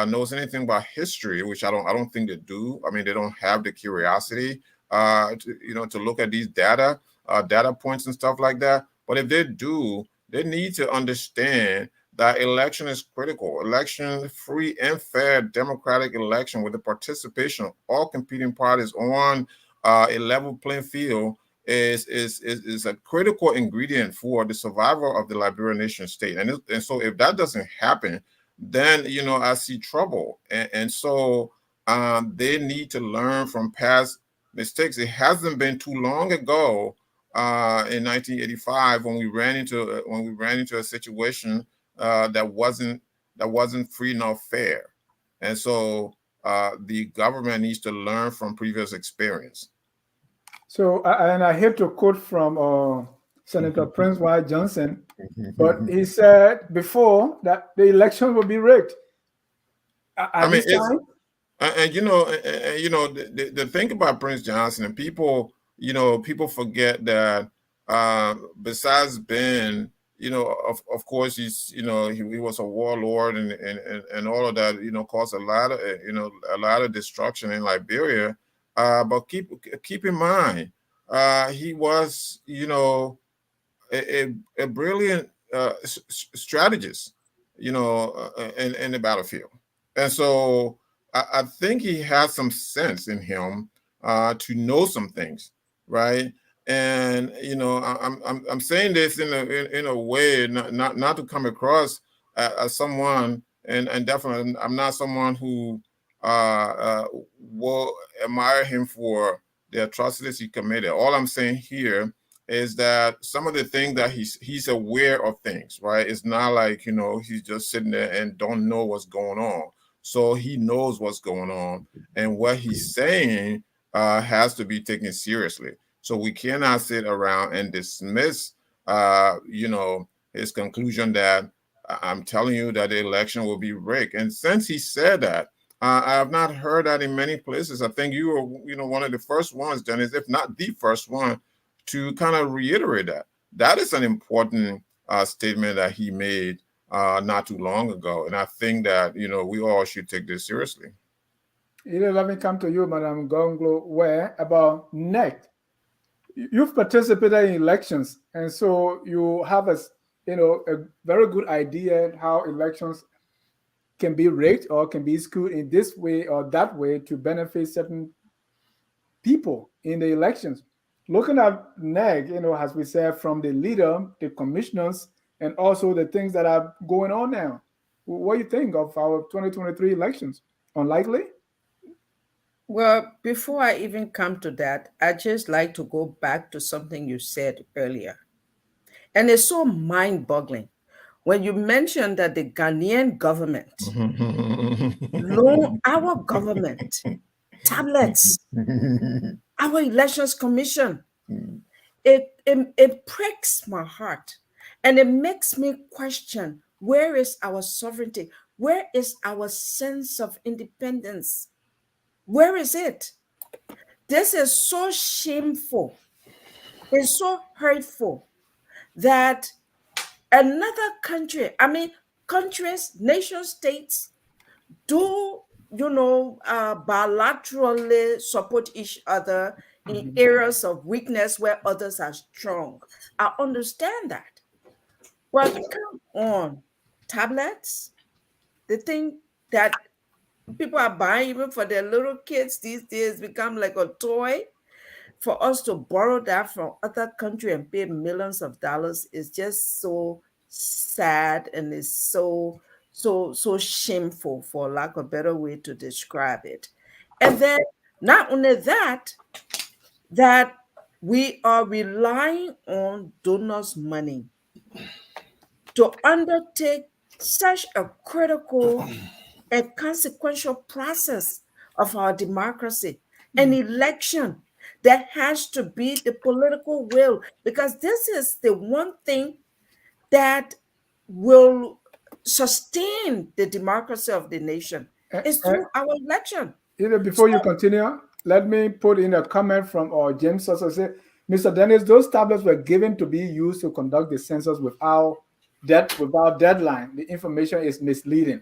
knows anything about history, which I don't think they do. I mean, they don't have the curiosity to look at these data points and stuff like that. But if they do, they need to understand that election is critical. Election, free and fair democratic election with the participation of all competing parties on a level playing field is a critical ingredient for the survival of the Liberian nation state. And so if that doesn't happen, then, I see trouble. And so they need to learn from past mistakes. It hasn't been too long ago in 1985 when we ran into a situation that wasn't free nor fair. And so the government needs to learn from previous experience. So, and I hate to quote from Senator Prince Y. Johnson, but he said before that the election will be rigged. The thing about Prince Johnson, and people forget that besides being, of course, he's, he was a warlord and all of that, caused a lot of destruction in Liberia. But keep in mind, he was, a brilliant strategist, in the battlefield. And so I think he has some sense in him to know some things, right? And I'm saying this in a way not to come across as someone, and definitely I'm not someone who will admire him for the atrocities he committed. All I'm saying here is that some of the things that he's aware of things, right? It's not like, he's just sitting there and don't know what's going on. So he knows what's going on, and what he's saying has to be taken seriously. So we cannot sit around and dismiss, his conclusion that I'm telling you that the election will be rigged. And since he said that, I have not heard that in many places. I think you were, one of the first ones, Dennis, if not the first one, to kind of reiterate that. That is an important statement that he made not too long ago, and I think that we all should take this seriously. Let me come to you, Madam Gonglo, where about NEC. You've participated in elections, and so you have a very good idea how elections can be rigged or can be skewed in this way or that way to benefit certain people in the elections. Looking at NEG, as we said, from the leader, the commissioners, and also the things that are going on now. What do you think of our 2023 elections? Unlikely? Well, before I even come to that, I just like to go back to something you said earlier. And it's so mind-boggling when you mentioned that the Ghanaian government loan our government tablets, our elections commission. It pricks my heart, and it makes me question, where is our sovereignty? Where is our sense of independence? Where is it? This is so shameful. It's so hurtful that another country, I mean, countries, nation states do, bilaterally support each other in areas of weakness where others are strong. I understand that. But come on, tablets, the thing that people are buying even for their little kids these days become like a toy. For us to borrow that from other country and pay millions of dollars is just so sad, and is so shameful, for lack of a better way to describe it. And then not only that, that we are relying on donors' money to undertake such a critical and consequential process of our democracy, an election that has to be the political will, because this is the one thing that will sustain the democracy of the nation, is through our election. Before you continue, let me put in a comment from James also say, Mr. Dennis, those tablets were given to be used to conduct the census without deadline. The information is misleading.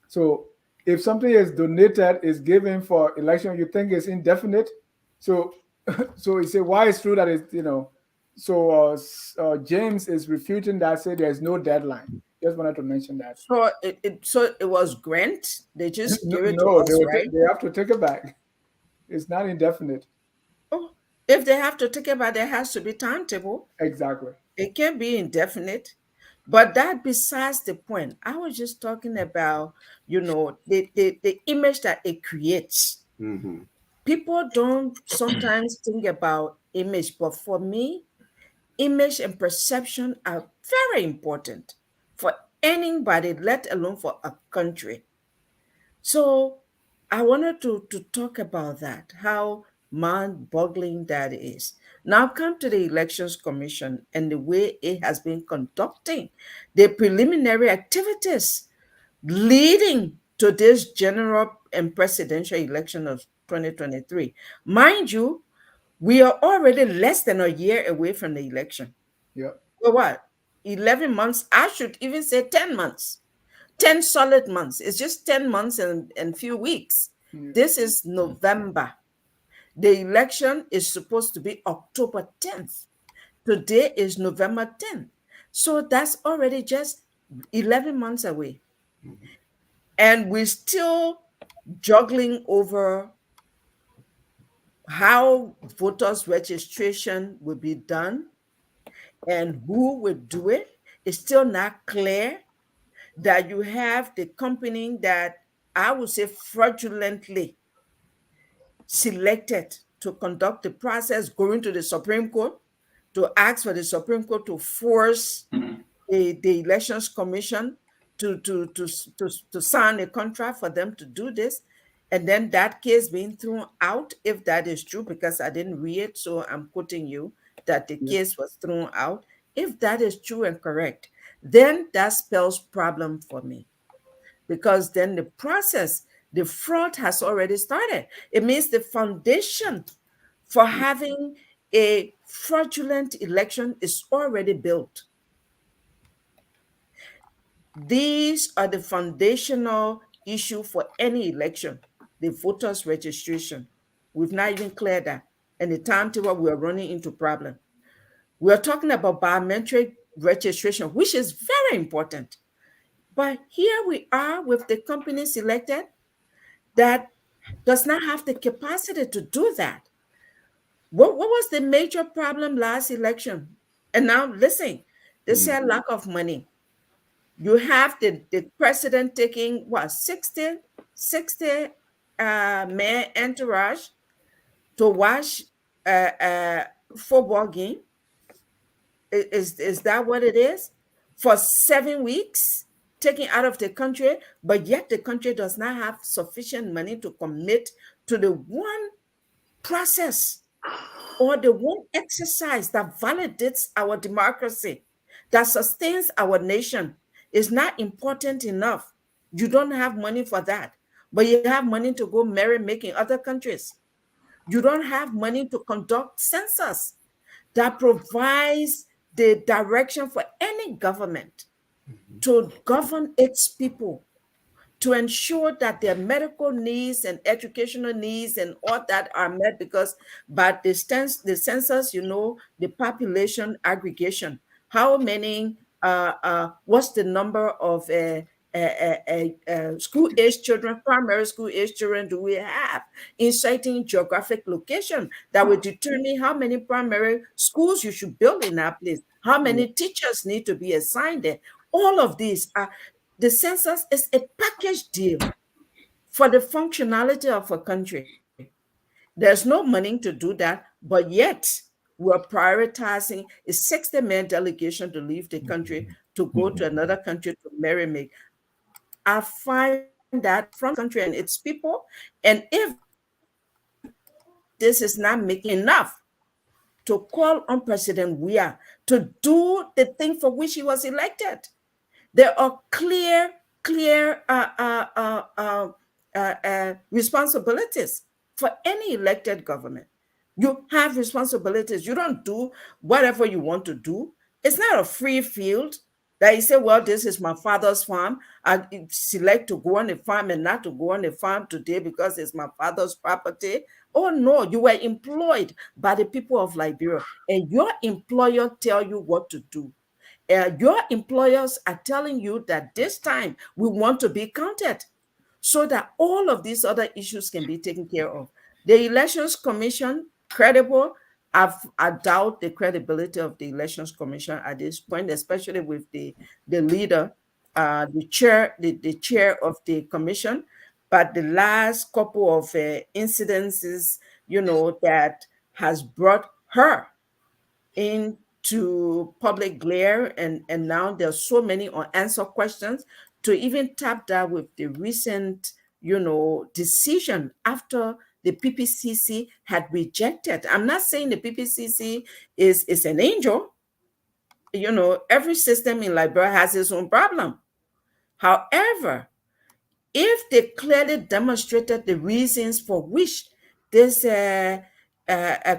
So if something is donated, is given for election, you think it's indefinite. So so you say, why it's true that it's, so James is refuting that, say there's no deadline. Just wanted to mention that. So it was grant. They just give it to No, us, right? they have to take it back. It's not indefinite. Oh, if they have to take it back, there has to be timetable. Exactly. It can be indefinite. But that besides the point. I was just talking about, the image that it creates. Mm-hmm. People don't sometimes think about image, but for me, image and perception are very important for anybody, let alone for a country. So I wanted to talk about that, how mind-boggling that is. Now come to the Elections Commission and the way it has been conducting the preliminary activities leading to this general and presidential election of 2023. Mind you, we are already less than a year away from the election. Yeah. So what? 11 months? I should even say 10 months. 10 solid months. It's just 10 months and few weeks. Yeah. This is November. The election is supposed to be October 10th. Today is November 10th. So that's already just 11 months away. And we're still juggling over how voters registration will be done and who will do it. It's still not clear. That you have the company that I would say fraudulently selected to conduct the process, going to the Supreme Court to ask for the Supreme Court to force the Elections Commission to sign a contract for them to do this. And then that case being thrown out, if that is true, because I didn't read it, so I'm quoting you, that the case was thrown out. If that is true and correct, then that spells problem for me. Because then the process The fraud has already started. It means the foundation for having a fraudulent election is already built. These are the foundational issue for any election, the voters registration. We've not even cleared that. And the timetable, we are running into problem. We are talking about biometric registration, which is very important. But here we are with the company selected that does not have the capacity to do that. What was the major problem last election? And now listen, they said lack of money. You have the president taking what 60 man entourage to watch a football game. Is that what it is? For 7 weeks, taken out of the country, but yet the country does not have sufficient money to commit to the one process or the one exercise that validates our democracy, that sustains our nation, is not important enough. You don't have money for that, but you have money to go merry-making other countries. You don't have money to conduct census that provides the direction for any government to govern its people, to ensure that their medical needs and educational needs and all that are met, because by the census, the population aggregation, how many what's the number of school age children, primary school age children do we have in certain geographic location that will determine how many primary schools you should build in that place, how many teachers need to be assigned there. All of these are the census is a package deal for the functionality of a country. There's no money to do that, but yet we're prioritizing a 60-man delegation to leave the country to go to another country to merry-make. I find that from country and its people, and if this is not making enough to call on President Weah to do the thing for which he was elected. There are clear responsibilities for any elected government. You have responsibilities. You don't do whatever you want to do. It's not a free field that you say, well, this is my father's farm. I select to go on the farm and not to go on the farm today because it's my father's property. Oh, no, you were employed by the people of Liberia, and your employer tell you what to do. Your employers are telling you that this time we want to be counted so that all of these other issues can be taken care of. The Elections Commission, credible. I doubt the credibility of the Elections Commission at this point, especially with the leader, the chair of the commission. But the last couple of incidences, that has brought her into public glare, and now there's so many unanswered questions, to even tap that with the recent decision after the PPCC had rejected. I'm not saying the PPCC is an angel. Every system in Liberia has its own problem. However, if they clearly demonstrated the reasons for which this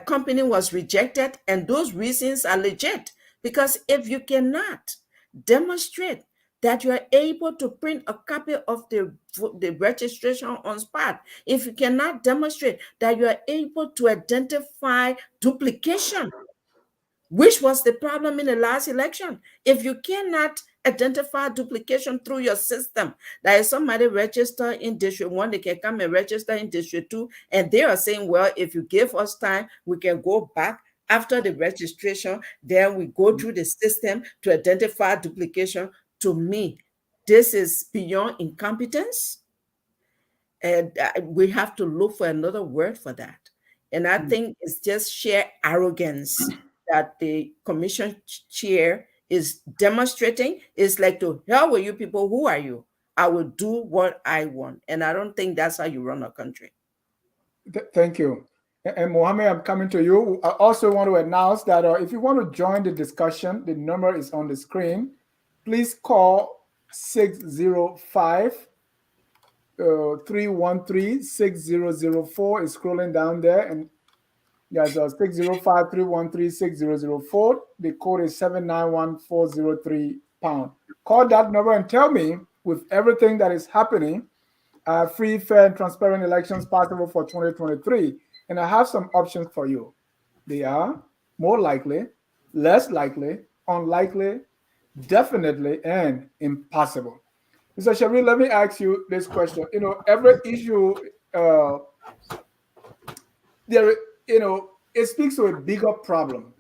company was rejected, and those reasons are legit, because if you cannot demonstrate that you are able to print a copy of the registration on spot, if you cannot demonstrate that you are able to identify duplication, which was the problem in the last election. If you cannot identify duplication through your system, that is somebody registered in District 1, they can come and register in District 2, and they are saying, well, if you give us time, we can go back after the registration, then we go through the system to identify duplication. To me, this is beyond incompetence, and we have to look for another word for that. And I think it's just sheer arrogance that the commission chair is demonstrating. It's like, to hell with you people, who are you? I will do what I want. And I don't think that's how you run a country. Thank you. And Mohammed, I'm coming to you. I also want to announce that if you want to join the discussion, the number is on the screen. Please call 605 313-6004 is scrolling down there, and there's a 605-313-6004. The code is 791-403#. Call that number and tell me, with everything that is happening, free, fair, and transparent elections possible for 2023. And I have some options for you. They are more likely, less likely, unlikely, definitely, and impossible. Mr. Shabir, let me ask you this question. Every issue, there, it speaks to a bigger problem.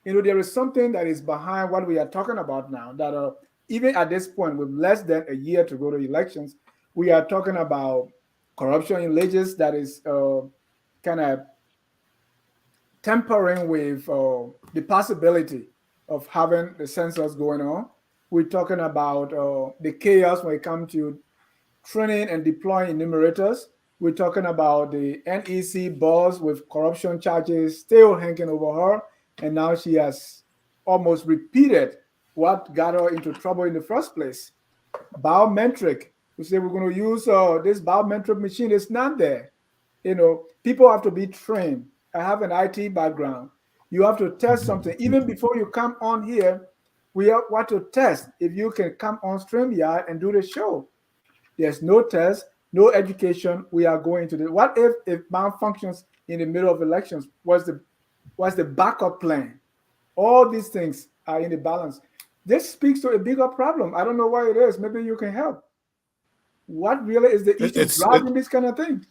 There is something that is behind what we are talking about now, that even at this point, with less than a year to go to elections, we are talking about corruption in LISGIS that is kind of tampering with the possibility of having the census going on. We're talking about the chaos when it comes to training and deploying enumerators. We're talking about the NEC boss with corruption charges still hanging over her, and now she has almost repeated what got her into trouble in the first place. Biometric. We say we're going to use this biometric machine. It's not there. People have to be trained. I have an IT background. You have to test something. Even before you come on here, we want to test if you can come on StreamYard and do the show. There's no test, no education. We are going to do. What if malfunctions in the middle of elections? What's the backup plan? All these things are in the balance. This speaks to a bigger problem. I don't know why it is. Maybe you can help. What really is the issue driving this kind of thing?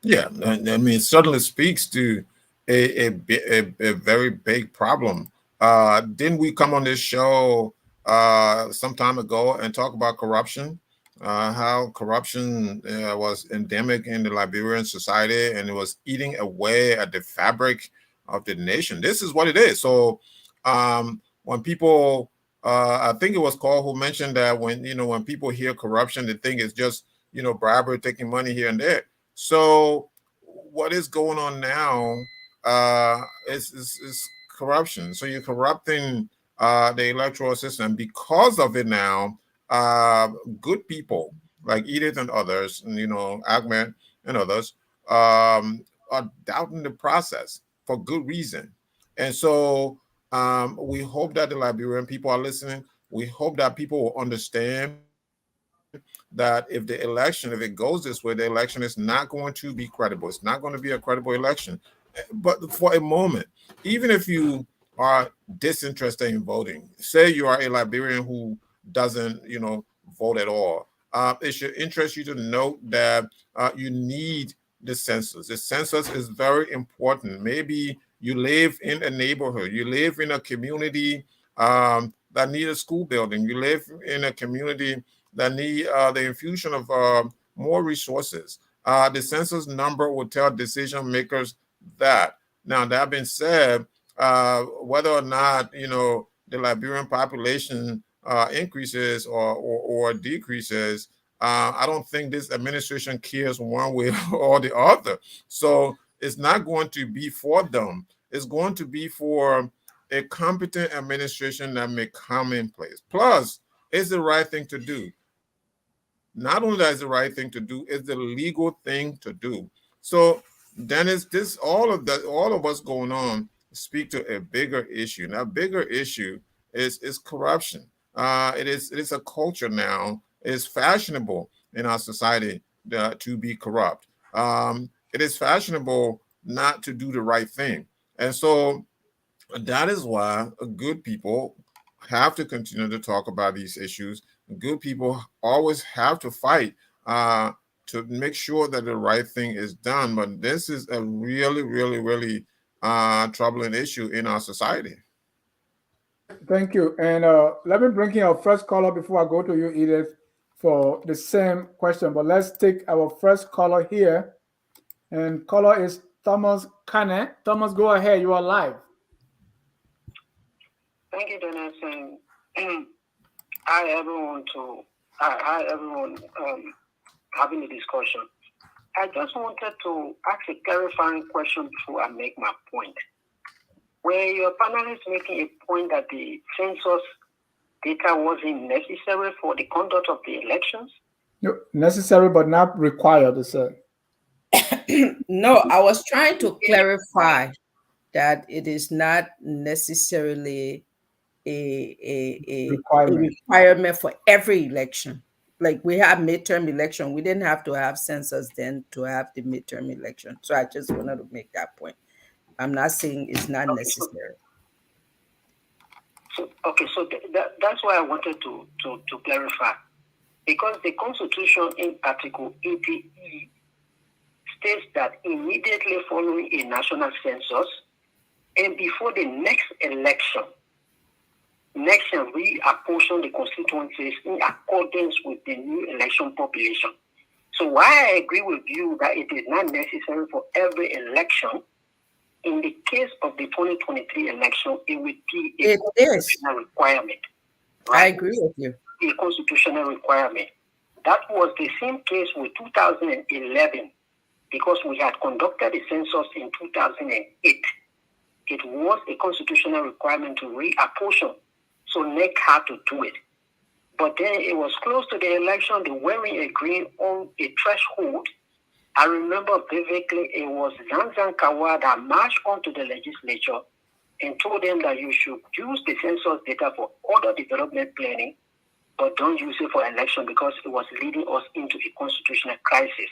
Yeah, I mean, it certainly speaks to a very big problem. Didn't we come on this show some time ago and talk about corruption? How corruption was endemic in the Liberian society, and it was eating away at the fabric of the nation. This is what it is. So when people, I think it was Cole who mentioned that when people hear corruption, they think it's just bribery, taking money here and there. So what is going on now is corruption. So you're corrupting the electoral system. Because of it now, good people like Edith and others, and Ahmed and others, are doubting the process for good reason. And so we hope that the Liberian people are listening. We hope that people will understand that if the election, if it goes this way, the election is not going to be credible. It's not going to be a credible election. But for a moment, even if you are disinterested in voting, say you are a Liberian who doesn't, vote at all, it should interest you to note that you need the census. The census is very important. Maybe you live in a neighborhood, you live in a community that need a school building, you live in a community that need the infusion of more resources. The census number will tell decision makers that. Now, that being said, whether or not the Liberian population increases or decreases, I don't think this administration cares one way or the other. So it's not going to be for them. It's going to be for a competent administration that may come in place. Plus, it's the right thing to do. Not only that is the right thing to do, it's the legal thing to do. So then is this all of what's going on speak to a bigger issue. Now, bigger issue is corruption. It is a culture now. It is fashionable in our society to be corrupt. It is fashionable not to do the right thing. And so that is why good people have to continue to talk about these issues. Good people always have to fight to make sure that the right thing is done. But this is a really, really, really troubling issue in our society. Thank you. And let me bring in our first caller before I go to you, Edith, for the same question. But let's take our first caller here. And caller is Thomas Kane. Thomas, go ahead. You are live. Thank you, Dennis. And hi, everyone. Hi, everyone. Having a discussion. I just wanted to ask a clarifying question before I make my point. Were your panelists making a point that the census data wasn't necessary for the conduct of the elections? No, necessary but not required, sir. No, I was trying to clarify that it is not necessarily a requirement for every election. Like we have midterm election, we didn't have to have census then to have the midterm election. So I just wanted to make that point. I'm not saying it's not necessary. So that's why I wanted to clarify, because the Constitution in Article 80E states that immediately following a national census and before the next election, reapportion the constituencies in accordance with the new election population. So while I agree with you that it is not necessary for every election, in the case of the 2023 election, it would be a constitutional requirement. Right? I agree with you. A constitutional requirement. That was the same case with 2011, because we had conducted the census in 2008. It was a constitutional requirement to reapportion, so NEC had to do it. But then it was close to the election, they weren't agreeing on a threshold. I remember vividly, it was Zanzan Kawa that marched onto the legislature and told them that you should use the census data for other development planning, but don't use it for election because it was leading us into a constitutional crisis.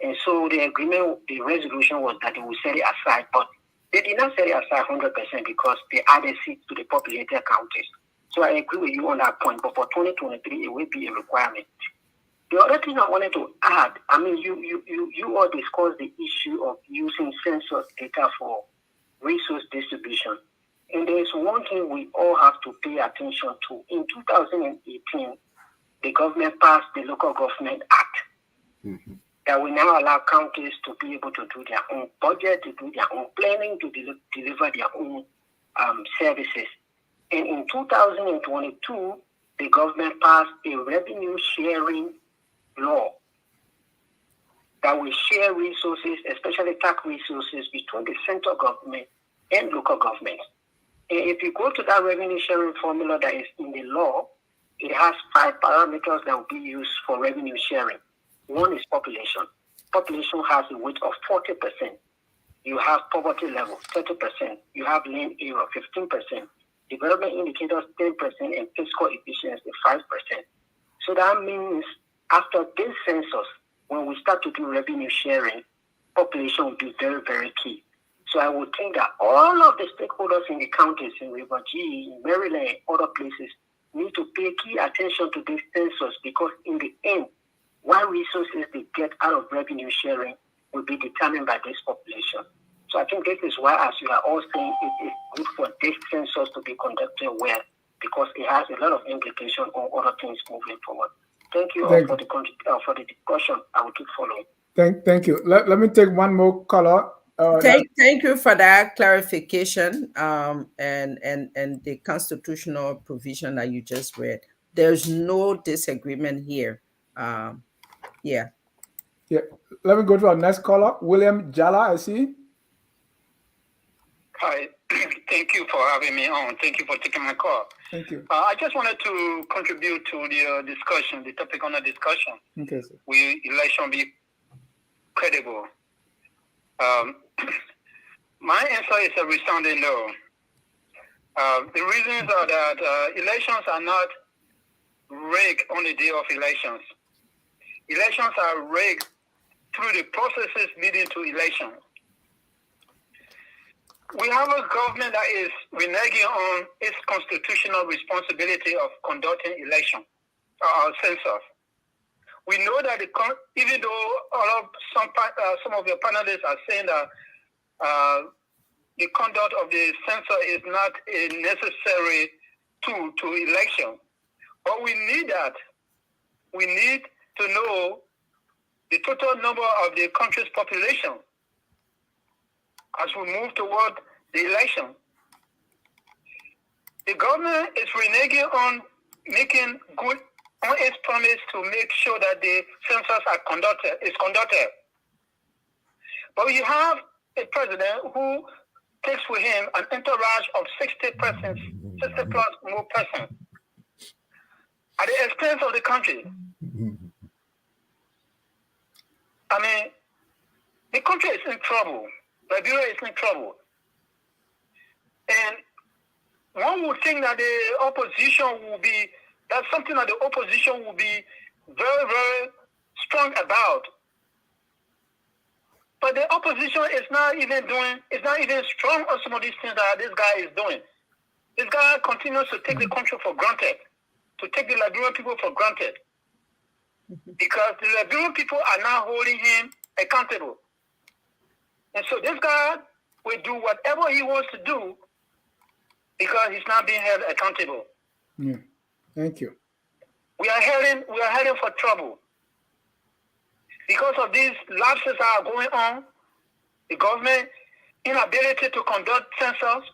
And so the agreement, the resolution was that they would set it aside, but they did not set it aside 100% because they added seats to the populated counties. So I agree with you on that point, but for 2023, it will be a requirement. The other thing I wanted to add, I mean, you all discussed the issue of using census data for resource distribution. And there's one thing we all have to pay attention to. In 2018, the government passed the Local Government Act that will now allow counties to be able to do their own budget, to do their own planning, to deliver their own services. And in 2022, the government passed a revenue sharing law that will share resources, especially tax resources, between the central government and local government. And if you go to that revenue sharing formula that is in the law, it has 5 parameters that will be used for revenue sharing. One is population. Population has a weight of 40%. You have poverty level, 30%. You have land area, 15%. Development indicators, 10%, and fiscal efficiency, 5%. So that means after this census, when we start to do revenue sharing, population will be very, very key. So I would think that all of the stakeholders in the counties, in River G, in Maryland, and other places, need to pay key attention to this census, because in the end, what resources they get out of revenue sharing will be determined by this population. So I think this is why, as you are all saying, it is good for this census to be conducted well, because it has a lot of implication on other things moving forward. Thank you all for the discussion. I will keep following. Thank you. Let me take one more caller. Thank you for that clarification and the constitutional provision that you just read. There's no disagreement here. Yeah. Let me go to our next caller, William Jala, I see. Hi, thank you for having me on. Thank you for taking my call. Thank you. I just wanted to contribute to the discussion, the topic on the discussion. Okay, sir. Will election be credible? My answer is a resounding no. The reasons are that elections are not rigged on the day of elections. Elections are rigged through the processes leading to elections. We have a government that is reneging on its constitutional responsibility of conducting election, census. We know that even though some of your panelists are saying that the conduct of the census is not a necessary tool to election, but we need that. We need to know the total number of the country's population as we move toward the election. The government is reneging on making good on its promise to make sure that the census is conducted. But you have a president who takes with him an entourage of 60 plus more persons at the expense of the country. I mean, the country is in trouble. Liberia is in trouble. And one would think that the opposition will be, that's something that the opposition will be very, very strong about. But the opposition is not even strong on some of these things that this guy is doing. This guy continues to take the country for granted, to take the Liberian people for granted. Because the Liberian people are now holding him accountable. And so this guy will do whatever he wants to do because he's not being held accountable. Yeah. Thank you. We are heading for trouble. Because of these lapses that are going on, the government inability to conduct census,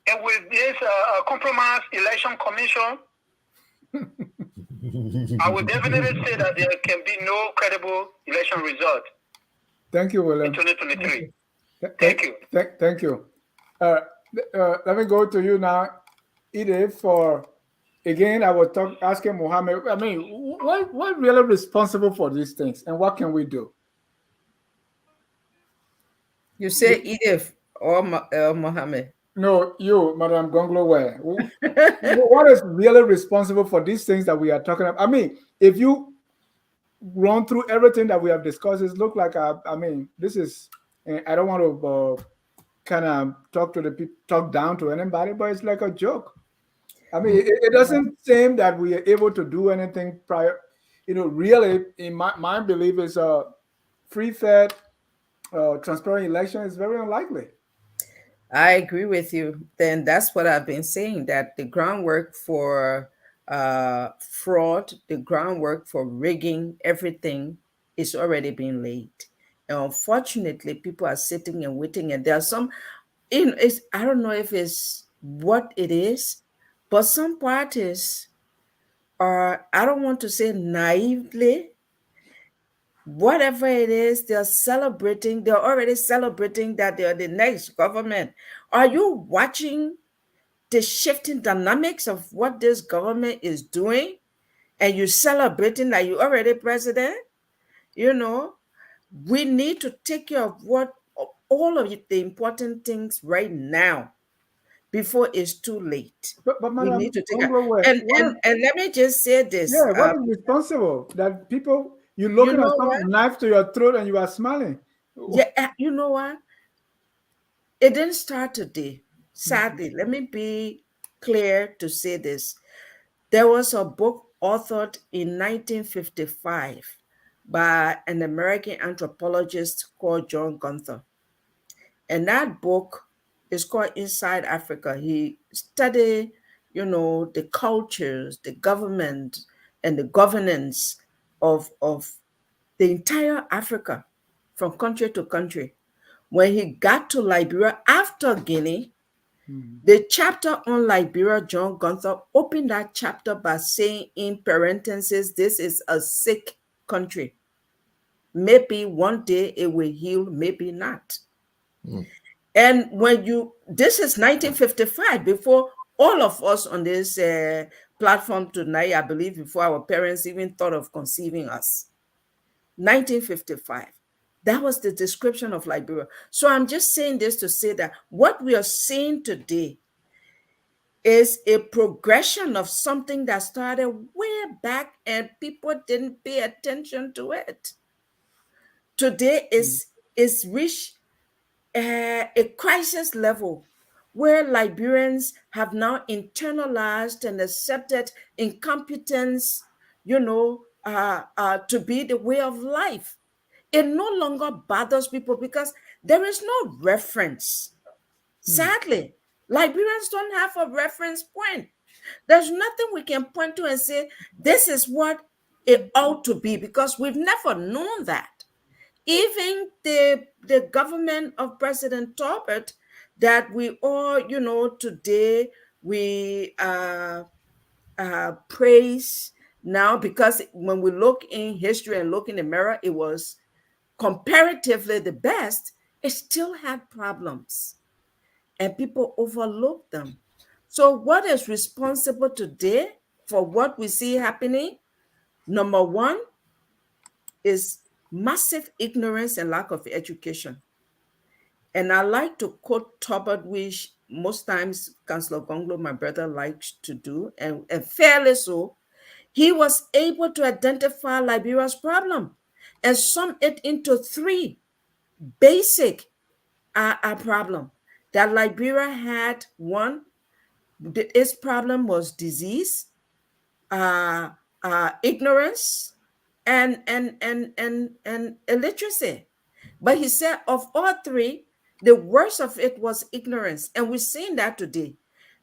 and with this compromised election commission, I would definitely say that there can be no credible election result. Thank you, William. In 2023. Thank you. Thank you. Let me go to you now, Edith, for, again, I was asking Mohammed, I mean, what really responsible for these things and what can we do? You say Edith or Mohammed? No, you, Madam Gonglowe. What is really responsible for these things that we are talking about? I mean, if you run through everything that we have discussed, it looks like, I mean, this is, I don't want to kind of talk down to anybody, but it's like a joke. I mean, it doesn't seem that we are able to do anything prior. Really, in my belief, is a free, fair, transparent election is very unlikely. I agree with you. Then that's what I've been saying, that the groundwork for fraud, the groundwork for rigging, everything is already being laid. And unfortunately, people are sitting and waiting. And there are some, I don't know if it's what it is, but some parties are, I don't want to say naively, whatever it is, they're already celebrating that they're the next government. Are you watching the shifting dynamics of what this government is doing and you're celebrating that you're already president? We need to take care of all of the important things right now before it's too late. But We Madam need to take Gonglowe, and let me just say this. Yeah, what is responsible? That people, you're looking at some knife to your throat and you are smiling. Yeah, you know what? It didn't start today. Sadly, let me be clear to say this. There was a book authored in 1955 by an American anthropologist called John Gunther. And that book is called Inside Africa. He studied, the cultures, the government, and the governance of the entire Africa from country to country. When he got to Liberia after Guinea, the chapter on Liberia, John Gunther opened that chapter by saying in parentheses, this is a sick country. Maybe one day it will heal, maybe not. And this is 1955, before all of us on this platform tonight, I believe before our parents even thought of conceiving us. 1955. That was the description of Liberia. So I'm just saying this to say that what we are seeing today is a progression of something that started way back and people didn't pay attention to it. Today is reached a crisis level where Liberians have now internalized and accepted incompetence, to be the way of life. It no longer bothers people because there is no reference. Sadly, Liberians don't have a reference point. There's nothing we can point to and say, this is what it ought to be, because we've never known that. Even the government of President Tolbert, that we all, today we praise now, because when we look in history and look in the mirror, it was comparatively the best. It still had problems and people overlooked them. So what is responsible today for what we see happening? Number one is massive ignorance and lack of education. And I like to quote Tobert, which most times Councillor Gonglo, my brother, likes to do, and fairly so. He was able to identify Liberia's problem and sum it into three basic problem. That Liberia had one, its problem was disease, uh, ignorance, and illiteracy. But he said of all three, the worst of it was ignorance. And we're seeing that today.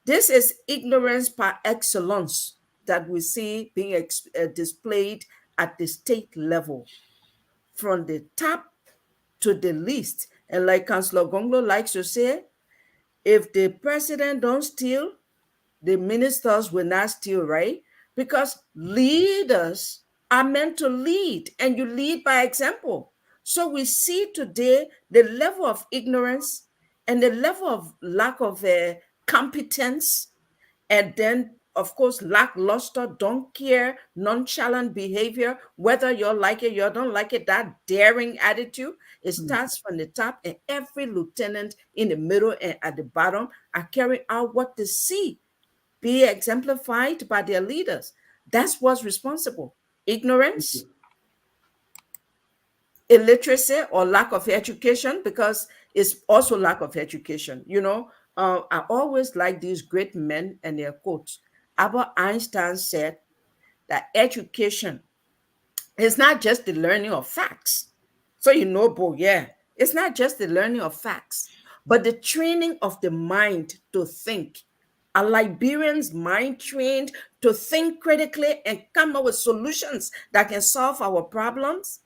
This is ignorance par excellence that we see being displayed at the state level, from the top to the least. And like Councillor Gonglo likes to say, if the president don't steal, the ministers will not steal, right? Because leaders are meant to lead, and you lead by example. So we see today the level of ignorance and the level of lack of competence, and then, of course, lackluster, don't care, nonchalant behavior, whether you like it, you don't like it, that daring attitude. It starts from the top, and every lieutenant in the middle and at the bottom are carrying out what they see be exemplified by their leaders. That's what's responsible. Ignorance, illiteracy, or lack of education, because it's also lack of education. I always like these great men and their quotes. Albert Einstein said that education is not just the learning of facts. So Bo, yeah, it's not just the learning of facts, but the training of the mind to think. A Liberian's mind trained to think critically and come up with solutions that can solve our problems.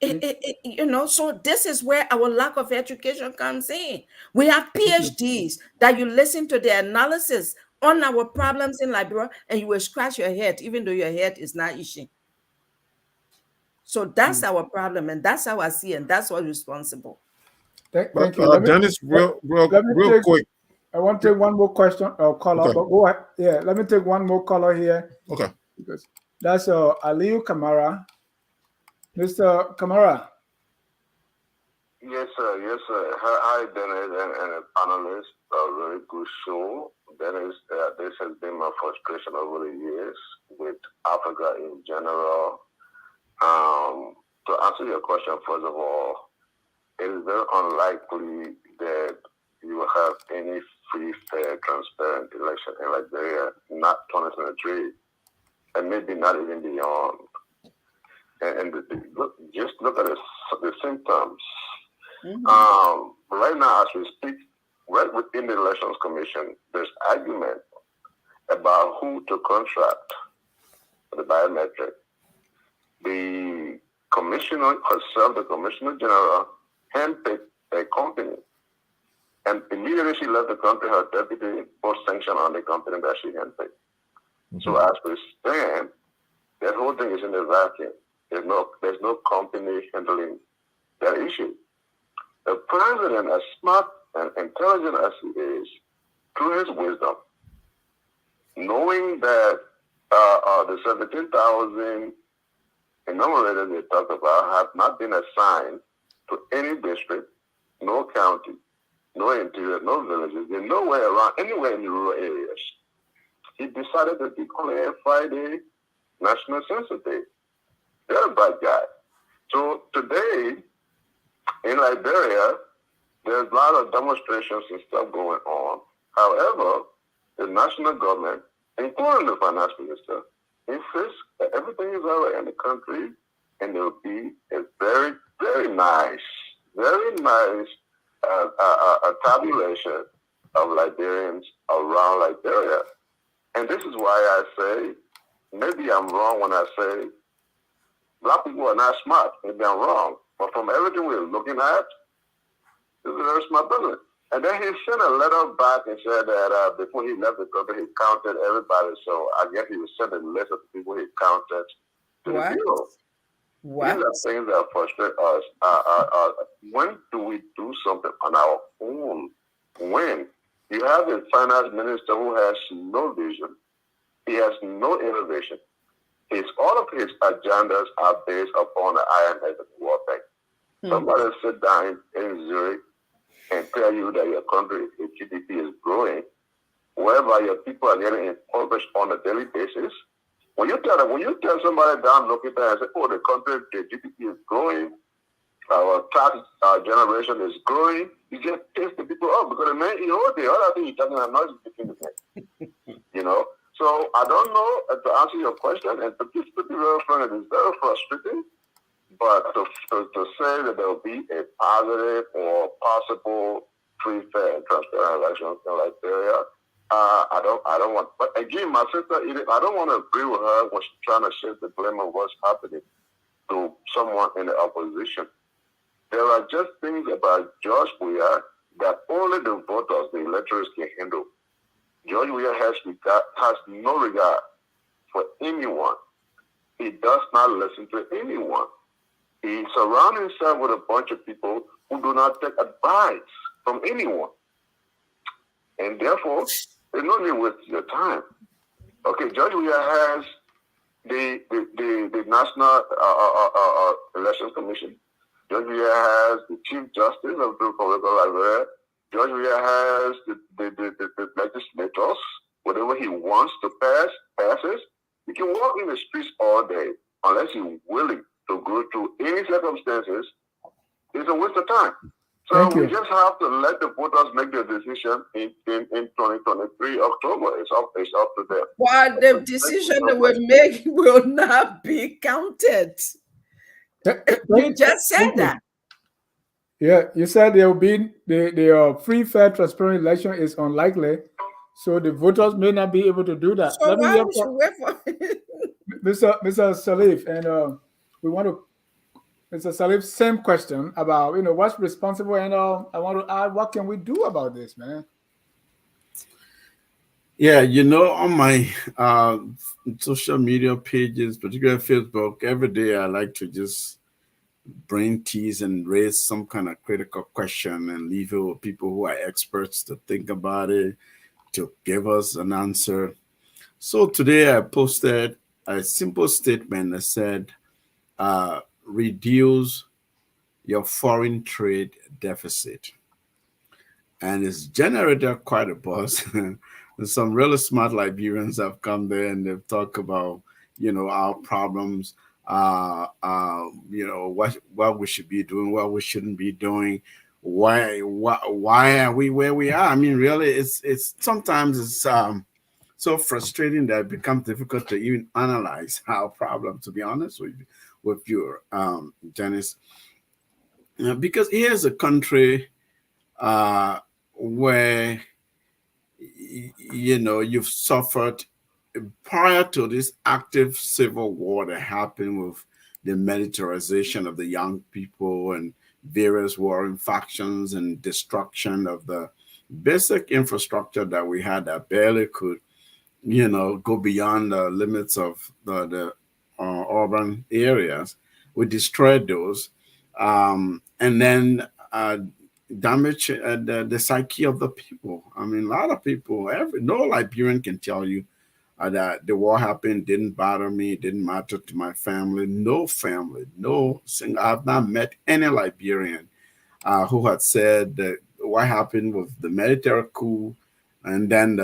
So this is where our lack of education comes in. We have PhDs that you listen to their analysis on our problems in Liberia, and you will scratch your head, even though your head is not itching. So that's our problem, and that's how I see it, and that's what's responsible. Thank you. Dennis, real quick. I want to take one more question or caller, Okay. but go ahead. Yeah, let me take one more caller here. Okay. Because that's Aliu Kamara. Mr. Kamara. Yes, sir. Yes, sir. Hi, Dennis, and the panelists. A very good show. Dennis, this has been my frustration over the years with Africa in general. To answer your question, first of all, it is very unlikely that you will have any free, fair, transparent election in Liberia, not 2023, and maybe not even beyond. And just look at the symptoms. Right now, as we speak, right within the Elections Commission, there's argument about who to contract for the biometric. The commissioner herself, the commissioner general, handpicked a company. And immediately she left the country, her deputy put sanction on the company that she handpicked. So as we stand, that whole thing is in the vacuum. There's no company handling that issue. The president, as smart and intelligent as he is, through his wisdom, knowing that the 17,000 enumerators they talk about have not been assigned to any district, no county, no interior, no villages, they're nowhere around, anywhere in the rural areas. He decided to declare Friday National Census Day. They're a bright guy. So today, in Liberia, there's a lot of demonstrations and stuff going on. However, the national government, including the finance minister, insists that everything is all right in the country, and there will be a very, very nice tabulation of Liberians around Liberia. And this is why I say, maybe I'm wrong when I say Black people are not smart. Maybe I'm wrong. But from everything we're looking at, this is a very smart business. And then he sent a letter back and said that before he left the country, he counted everybody. So I guess he was sending a list of the people he counted to the bureau. What? These are things that frustrate us. When do we do something on our own? When? You have a finance minister who has no vision. He has no innovation. all of his agendas are based upon the IMF and the World Bank. Somebody sit down in Zurich and tell you that your country, your GDP is growing, whereby your people are getting impoverished on a daily basis. When you tell somebody down looking there and say, "Oh, the country, the GDP is growing, our tax generation is growing," you just piss the people off because the other thing you're talking about not speaking the same. So I don't know to answer your question, and to be very frank, it is very frustrating. But to say that there will be a positive or possible free, fair, and transparent elections in Liberia, I don't want. But again, my sister, I don't want to agree with her when she's trying to shift the blame of what's happening to someone in the opposition. There are just things about George Weah that only the voters, the electors, can handle. George Weah has no regard for anyone. He does not listen to anyone. He surrounds himself with a bunch of people who do not take advice from anyone. And therefore, there's no need to waste your time. Okay, George Weah has the National Elections Commission. George Weah has the Chief Justice of the Republic of Liberia. George Weah has the legislators. Whatever he wants to passes. He can walk in the streets all day unless he's willing to go through any circumstances. It's a waste of time. So we just have to let the voters make their decision in 2023 October. It's up to them. Well, the decision that we make will not be counted. You just said that. Yeah, you said there will be the free, fair, transparent election is unlikely, so the voters may not be able to do that. So why we should wait for Mr. Salif, and we want to, Mr. Salif, same question about what's responsible, and I want to add, what can we do about this, man? Yeah, on my social media pages, particularly Facebook, every day I like to just brain tease and raise some kind of critical question and leave it with people who are experts to think about it, to give us an answer. So today I posted a simple statement that said, reduce your foreign trade deficit. And it's generated quite a buzz. Some really smart Liberians have come there and they've talked about, our problems, what we should be doing, what we shouldn't be doing. Why are we where we are? I mean, really, it's sometimes it's so frustrating that it becomes difficult to even analyze our problem, to be honest with you, Janice. Because here's a country where you've suffered prior to this active civil war that happened with the militarization of the young people and various warring factions and destruction of the basic infrastructure that we had that barely could, go beyond the limits of the urban areas. We destroyed those, and then damage the psyche of the people. I mean, a lot of people, no Liberian can tell you that the war happened, didn't bother me, didn't matter to my family. No family, no single. I've not met any Liberian who had said that what happened with the military coup and then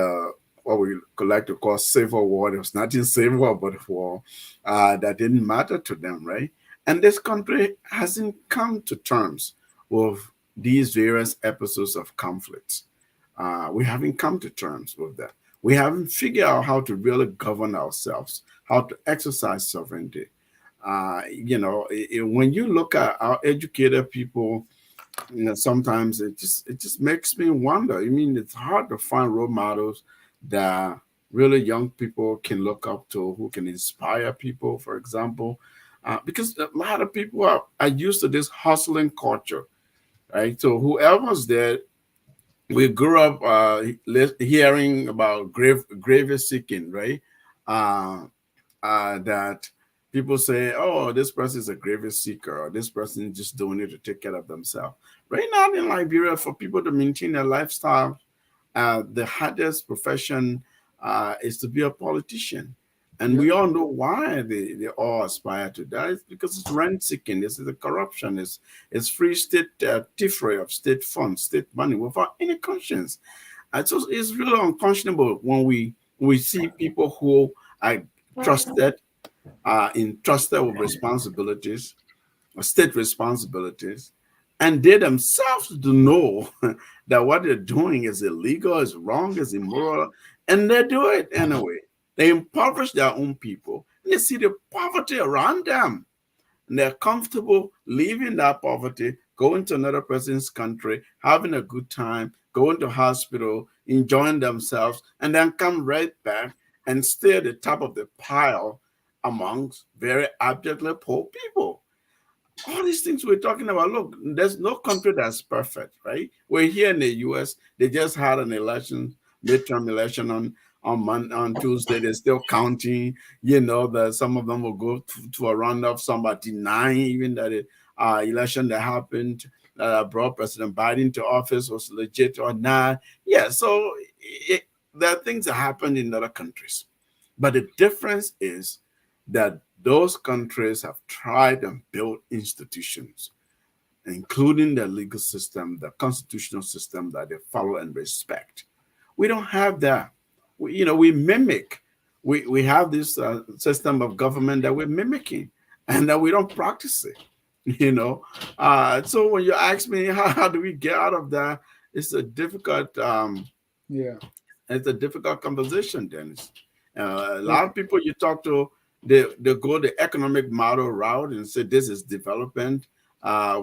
what we like to call civil war. There was nothing civil but war that didn't matter to them, right? And this country hasn't come to terms with these various episodes of conflicts. We haven't come to terms with that. We haven't figured out how to really govern ourselves, how to exercise sovereignty. When you look at our educated people, sometimes it just makes me wonder. I mean, it's hard to find role models that really young people can look up to, who can inspire people, for example, because a lot of people are used to this hustling culture, right? So whoever's there, we grew up hearing about grave seeking, right? That people say, "Oh, this person is a grave seeker," or "This person is just doing it to take care of themselves." Right now in Liberia, for people to maintain their lifestyle, the hardest profession is to be a politician. And we all know why they all aspire to that. It's because it's rent seeking. This is the corruption. It's free state thievery of state funds, state money without any conscience. And so it's really unconscionable when we see people who are trusted, entrusted with responsibilities, state responsibilities, and they themselves do know that what they're doing is illegal, is wrong, is immoral, and they do it anyway. They impoverish their own people, and they see the poverty around them, and they're comfortable leaving that poverty, going to another person's country, having a good time, going to hospital, enjoying themselves, and then come right back and stay at the top of the pile amongst very abjectly poor people. All these things we're talking about, look, there's no country that's perfect, right? We're here in the US. They just had an election, midterm election on Tuesday. They're still counting. You know that some of them will go to a roundup. Some are denying even that the election that happened brought President Biden to office was legit or not. Yeah, so there are things that happen in other countries, but the difference is that those countries have tried and built institutions, including the legal system, the constitutional system that they follow and respect. We don't have that. We mimic. We have this system of government that we're mimicking, and that we don't practice it. So when you ask me how do we get out of that, it's a difficult Yeah. it's a difficult conversation, Dennis. A lot of people you talk to, they go the economic model route and say this is development.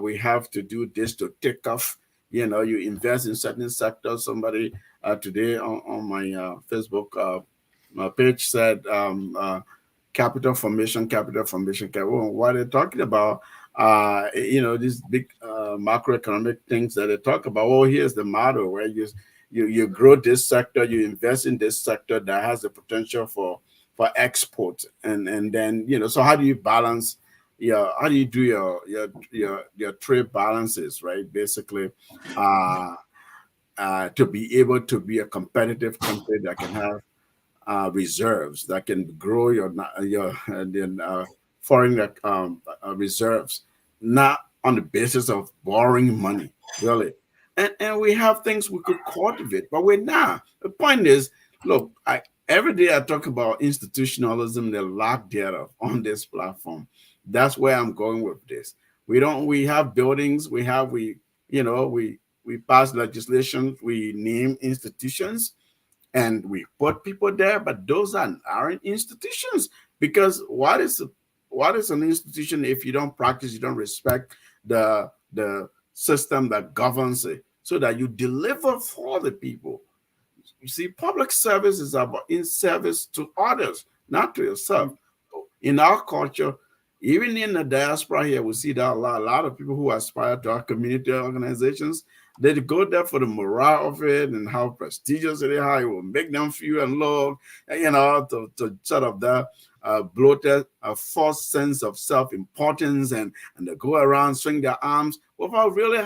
We have to do this to take off. You invest in certain sectors. Somebody today on my Facebook my page said capital formation, capital formation. Well, what they're talking about, these big macroeconomic things that they talk about. Oh, here's the model where you grow this sector, you invest in this sector that has the potential for export, and then so how do you balance how do you do your trade balances, right? Basically, to be able to be a competitive country that can have reserves, that can grow your foreign reserves, not on the basis of borrowing money, really. And we have things we could cultivate, but we're not. The point is, look, every day I talk about institutionalism, the lack thereof on this platform. That's where I'm going with this. We have buildings, we pass legislation, we name institutions, and we put people there, but those aren't institutions. Because what is an institution if you don't practice, you don't respect the system that governs it, so that you deliver for the people? You see, public service is about in service to others, not to yourself. In our culture, even in the diaspora here, we see that a lot of people who aspire to our community organizations, they go there for the morale of it and how prestigious it is, how it will make them feel and love, to sort of that bloated, false sense of self-importance, and they go around, swing their arms without really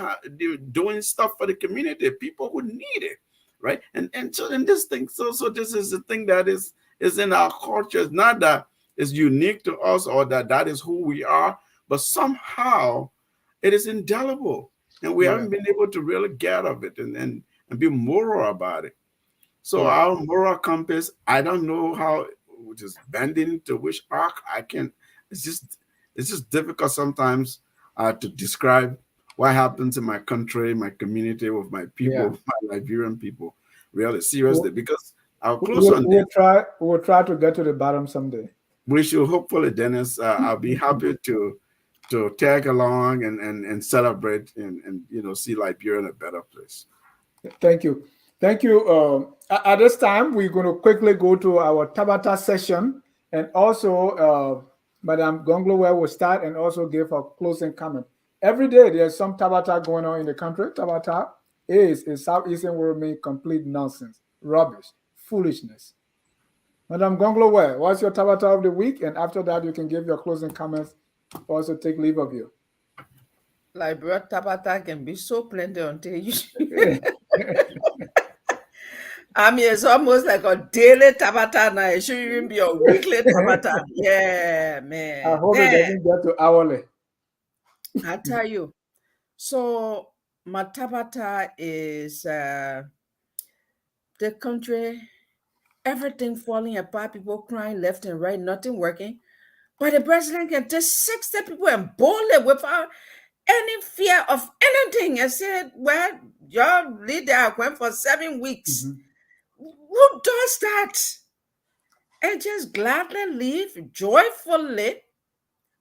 doing stuff for the community, people who need it, right? And so in this thing, so this is the thing that is in our culture. It's not that it's unique to us or that is who we are, but somehow it is indelible. And we haven't been able to really get out of it and be moral about it. So our moral compass, I don't know how, which is bending to which arc. I can. It's just difficult sometimes to describe what happens in my country, my community, with my people, my Liberian people, really seriously. Because I'll close on this. We'll try to get to the bottom someday. We should hopefully, Dennis. I'll be happy to tag along and celebrate and see Liberia in a better place. Thank you. At this time, we're going to quickly go to our Tabata session, and also Madam Gonglowe will start and also give a closing comment. Every day there's some Tabata going on in the country. Tabata is in Southeastern world mean complete nonsense, rubbish, foolishness. Madam Gonglowe, what's your Tabata of the week? And after that, you can give your closing comments. Also take leave of you. Liberia Tabata can be so plenty until you. I mean, it's almost like a daily tabata now. It should even be a weekly tabata. Yeah, I man. hope it Man, doesn't get to hourly. I tell you. So my tabata is the country, everything falling apart, people crying left and right, nothing working. But the president can take 60 people and bowl it without any fear of anything. I said, well, your leader went for 7 weeks. Mhm. Who does that? And just gladly leave joyfully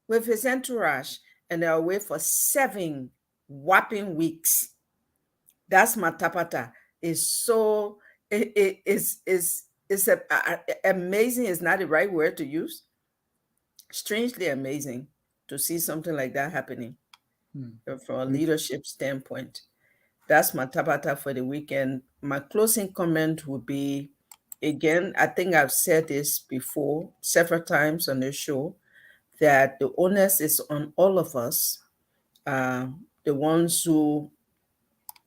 with his entourage, and they're away for 7 whopping weeks. That's my tapata. It's so it's amazing. Is not the right word to use. Strangely amazing to see something like that happening from a leadership standpoint. That's my tabata for the weekend. My closing comment would be, again, I think I've said this before several times on the show, that the onus is on all of us, the ones who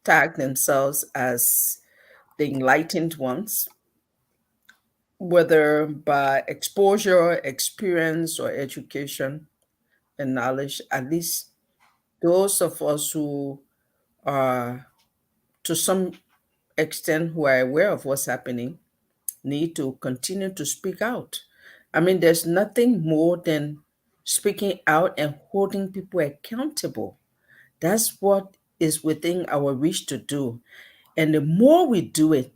tag themselves as the enlightened ones, whether by exposure, experience, or education and knowledge, at least those of us who are to some extent who are aware of what's happening need to continue to speak out. I mean, there's nothing more than speaking out and holding people accountable. That's what is within our reach to do. And the more we do it,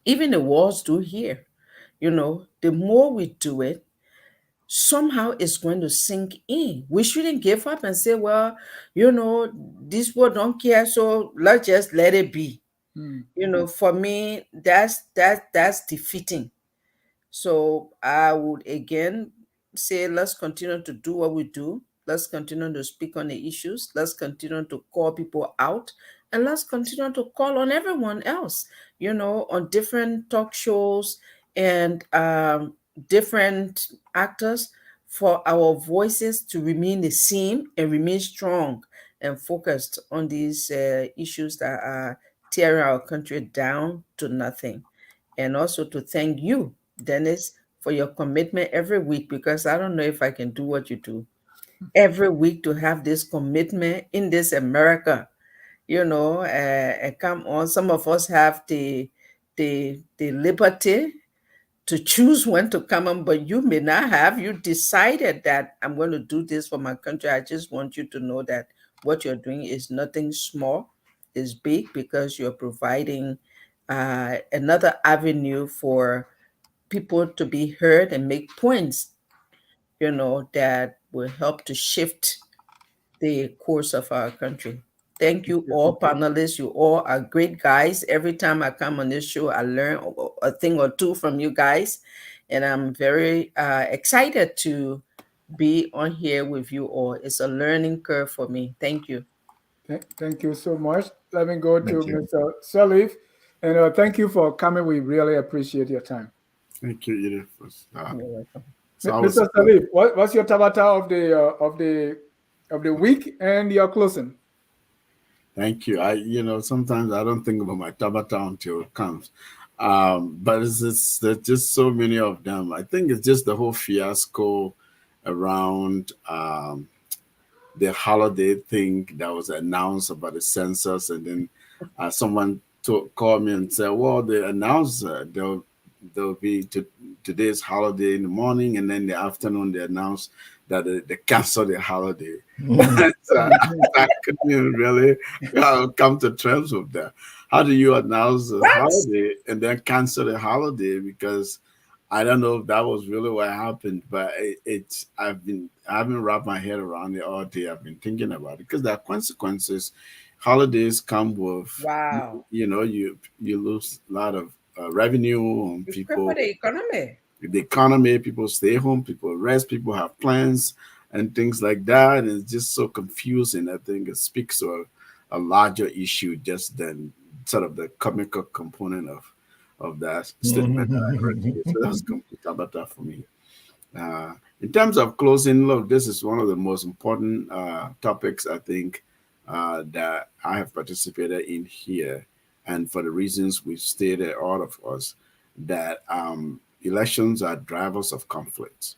even the walls do here, the more we do it, somehow it's going to sink in. We shouldn't give up and say, well, these people don't care, so let's just let it be. For me, that's defeating. So I would again say, let's continue to do what we do. Let's continue to speak on the issues. Let's continue to call people out. And let's continue to call on everyone else, on different talk shows and different actors, for our voices to remain the same and remain strong and focused on these issues that are tearing our country down to nothing. And also to thank you, Dennis, for your commitment every week, because I don't know if I can do what you do every week, to have this commitment in this America. And come on, some of us have the liberty to choose when to come on, but you may not have. You decided that I'm going to do this for my country. I just want you to know that what you're doing is nothing small, it's big, because you're providing another avenue for people to be heard and make points, that will help to shift the course of our country. Thank you all, panelists. You all are great guys. Every time I come on this show, I learn a thing or two from you guys. And I'm very excited to be on here with you all. It's a learning curve for me. Thank you. Thank you so much. Let me go to Thank you. Mr. Salif. And thank you for coming. We really appreciate your time. Thank you, Edith. You're welcome. Mr. Salif, what's your tabata of the week and your closing? Thank you. Sometimes I don't think about my tabata until it comes. But there's just so many of them. I think it's just the whole fiasco around the holiday thing that was announced about the census, and then someone called me and said, "Well, they announced there'll be today's holiday in the morning, and then the afternoon they announced that they canceled the holiday." So I couldn't really come to terms with that. How do you announce a holiday and then cancel the holiday? Because I don't know if that was really what happened, but I haven't wrapped my head around it all day. I've been thinking about it because there are consequences. Holidays come with, Wow. you lose a lot of revenue on It's people. for the economy. The economy, people stay home, people rest, people have plans and things like that. And it's just so confusing. I think it speaks to a larger issue just than sort of the comical component of that statement that I heard today. So that's complete about that for me. In terms of closing, look, this is one of the most important topics I think that I have participated in here. And for the reasons we stated, all of us, that elections are drivers of conflicts.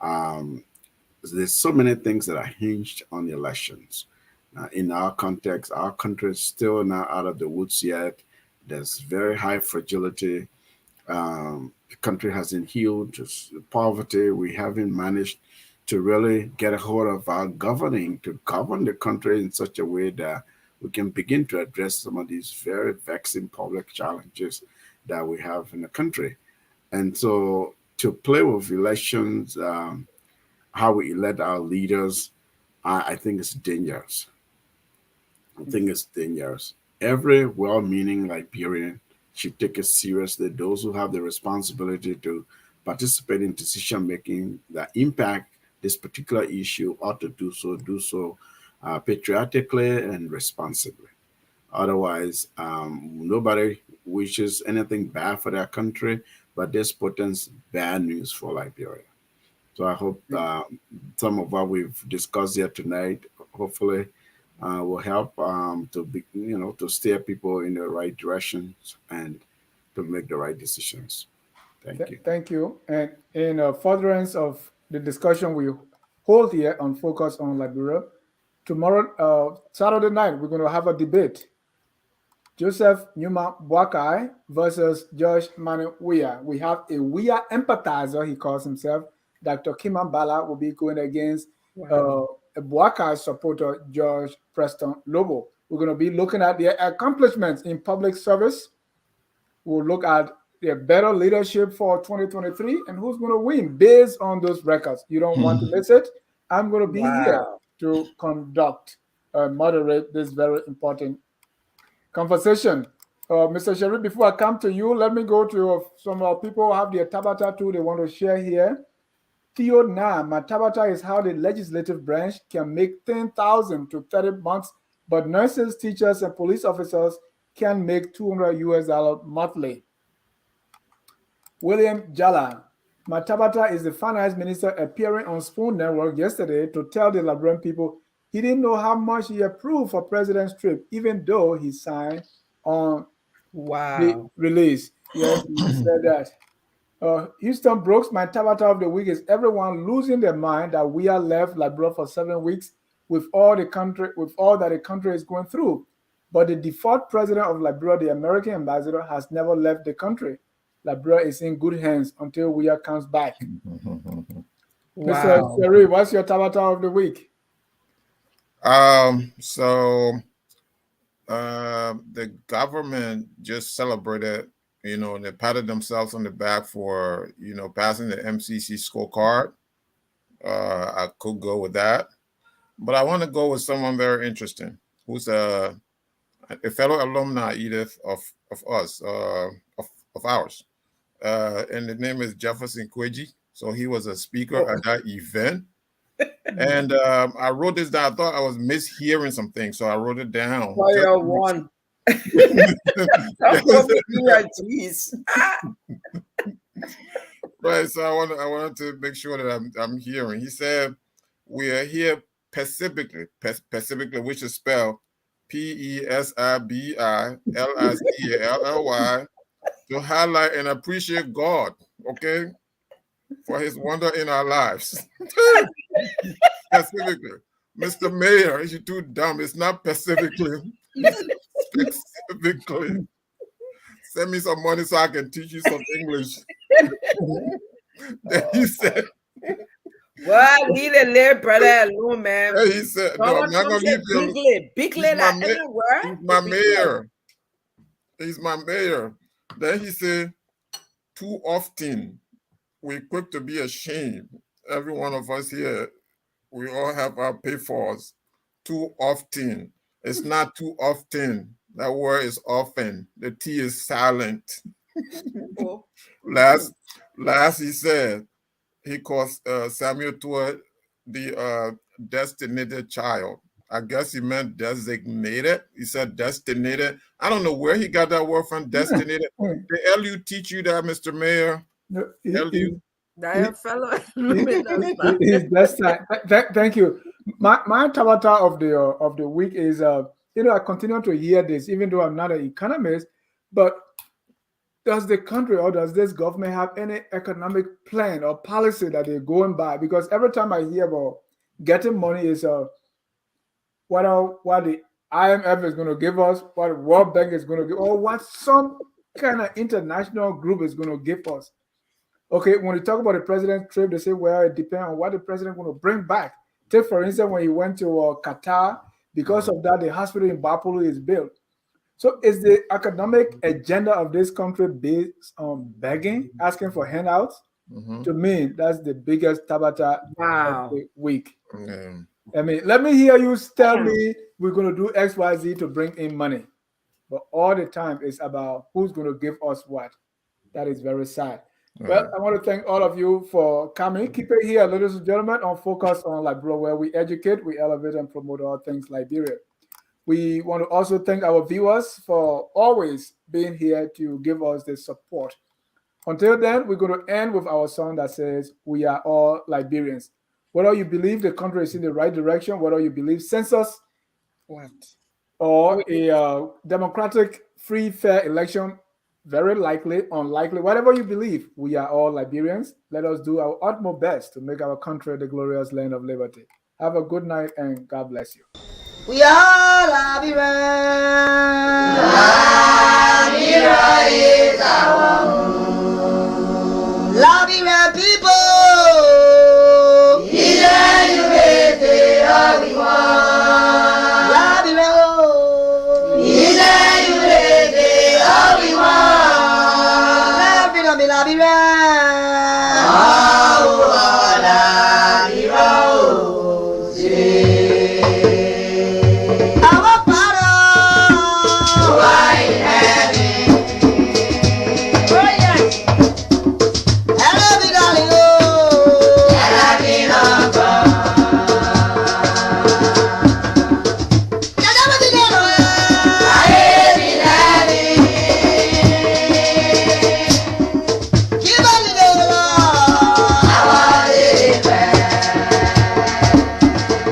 Um, there's so many things that are hinged on elections. In our context, our country is still not out of the woods yet. There's very high fragility. The country hasn't healed, just poverty. We haven't managed to really get a hold of our governing, to govern the country in such a way that we can begin to address some of these very vexing public challenges that we have in the country. And so to play with elections, how we elect our leaders, I think it's dangerous. I think it's dangerous. Every well-meaning Liberian should take it seriously. Those who have the responsibility to participate in decision making that impact this particular issue ought to do so patriotically and responsibly. Otherwise, nobody wishes anything bad for their country, but this portends bad news for Liberia. So I hope some of what we've discussed here tonight, hopefully, will help to be, to steer people in the right directions and to make the right decisions. Thank you. Thank you. And in furtherance of the discussion we hold here on Focus on Liberia, tomorrow, Saturday night, we're going to have a debate. Joseph Numa Boakai versus Josh Weah. We have a Weah empathizer, he calls himself. Dr. Kimambala will be going against a Boakai supporter, George Preston Lobo. We're going to be looking at their accomplishments in public service. We'll look at their better leadership for 2023 and who's going to win based on those records. You don't want to miss it. I'm going to be here to conduct, moderate this very important conversation. Mr. Sharif, before I come to you, let me go to some people who have their Tabata too they want to share here. Theo Na, my Tabata is how the legislative branch can make 10,000 to 30 months, but nurses, teachers, and police officers can make $200 US monthly. William Jala, my Tabata is the finance minister appearing on Spoon Network yesterday to tell the Liberian people he didn't know how much he approved for president's trip, even though he signed on the release. Yes, he said that. Houston Brooks, my Tabata of the week is everyone losing their mind that we are left Liberia for 7 weeks with all that the country is going through. But the default president of Liberia, the American ambassador, has never left the country. Liberia is in good hands until Weah comes back. Mr. Sherry, what's your Tabata of the week? The government just celebrated, they patted themselves on the back for, passing the MCC scorecard. I could go with that. But I want to go with someone very interesting, who's a fellow alumni, Edith, of us, of ours. And the name is Jefferson Kweji. So he was a speaker at that event. And I wrote this down. I thought I was mishearing some things, so I wrote it down. Fire one. Right, so I wanted to make sure that I'm hearing. He said, "We are here specifically, which is spelled PESIBILICALLY, to highlight and appreciate God, okay, for His wonder in our lives." Specifically, Mr. Mayor, you're too dumb. It's not specifically. Specifically. Send me some money so I can teach you some English. Then he said, well, leave the little brother alone, man. He said, no, I'm not going to leave you. Big everywhere. He's my mayor. He's my mayor. Then he said, too often, we're quick to be ashamed. Every one of us here, we all have our pitfalls. Too often. It's not too often. That word is often. The T is silent. Last he said, he called Samuel toward the destinated child. I guess he meant designated. He said destinated. I don't know where he got that word from, destinated. Did LU teach you that, Mr. Mayor? No, LU? That fellow. Thank you. My Tabata of the week is I continue to hear this, even though I'm not an economist, but does the country or does this government have any economic plan or policy that they're going by? Because every time I hear about getting money is what the IMF is going to give us, what the World Bank is going to give, or what some kind of international group is going to give us. Okay, when you talk about the president's trip, they say, well, it depends on what the president going to bring back. Take, for instance, when he went to Qatar, because of that, the hospital in Bapulu is built. So is the economic agenda of this country based on begging, asking for handouts? To me, that's the biggest tabata of the week. I mean, let me hear you tell me we're going to do X, Y, Z to bring in money. But all the time it's about who's going to give us what. That is very sad. Well, I want to thank all of you for coming. Keep it here, ladies and gentlemen, on Focus on Liberia, where we educate, we elevate, and promote all things Liberia. We want to also thank our viewers for always being here to give us the support. Until then, we're going to end with our song that says, we are all Liberians. Whether you believe the country is in the right direction, whether you believe census or a democratic, free, fair election, very likely, unlikely, whatever you believe, we are all Liberians. Let us do our utmost best to make our country the glorious land of liberty. Have a good night and God bless you. We are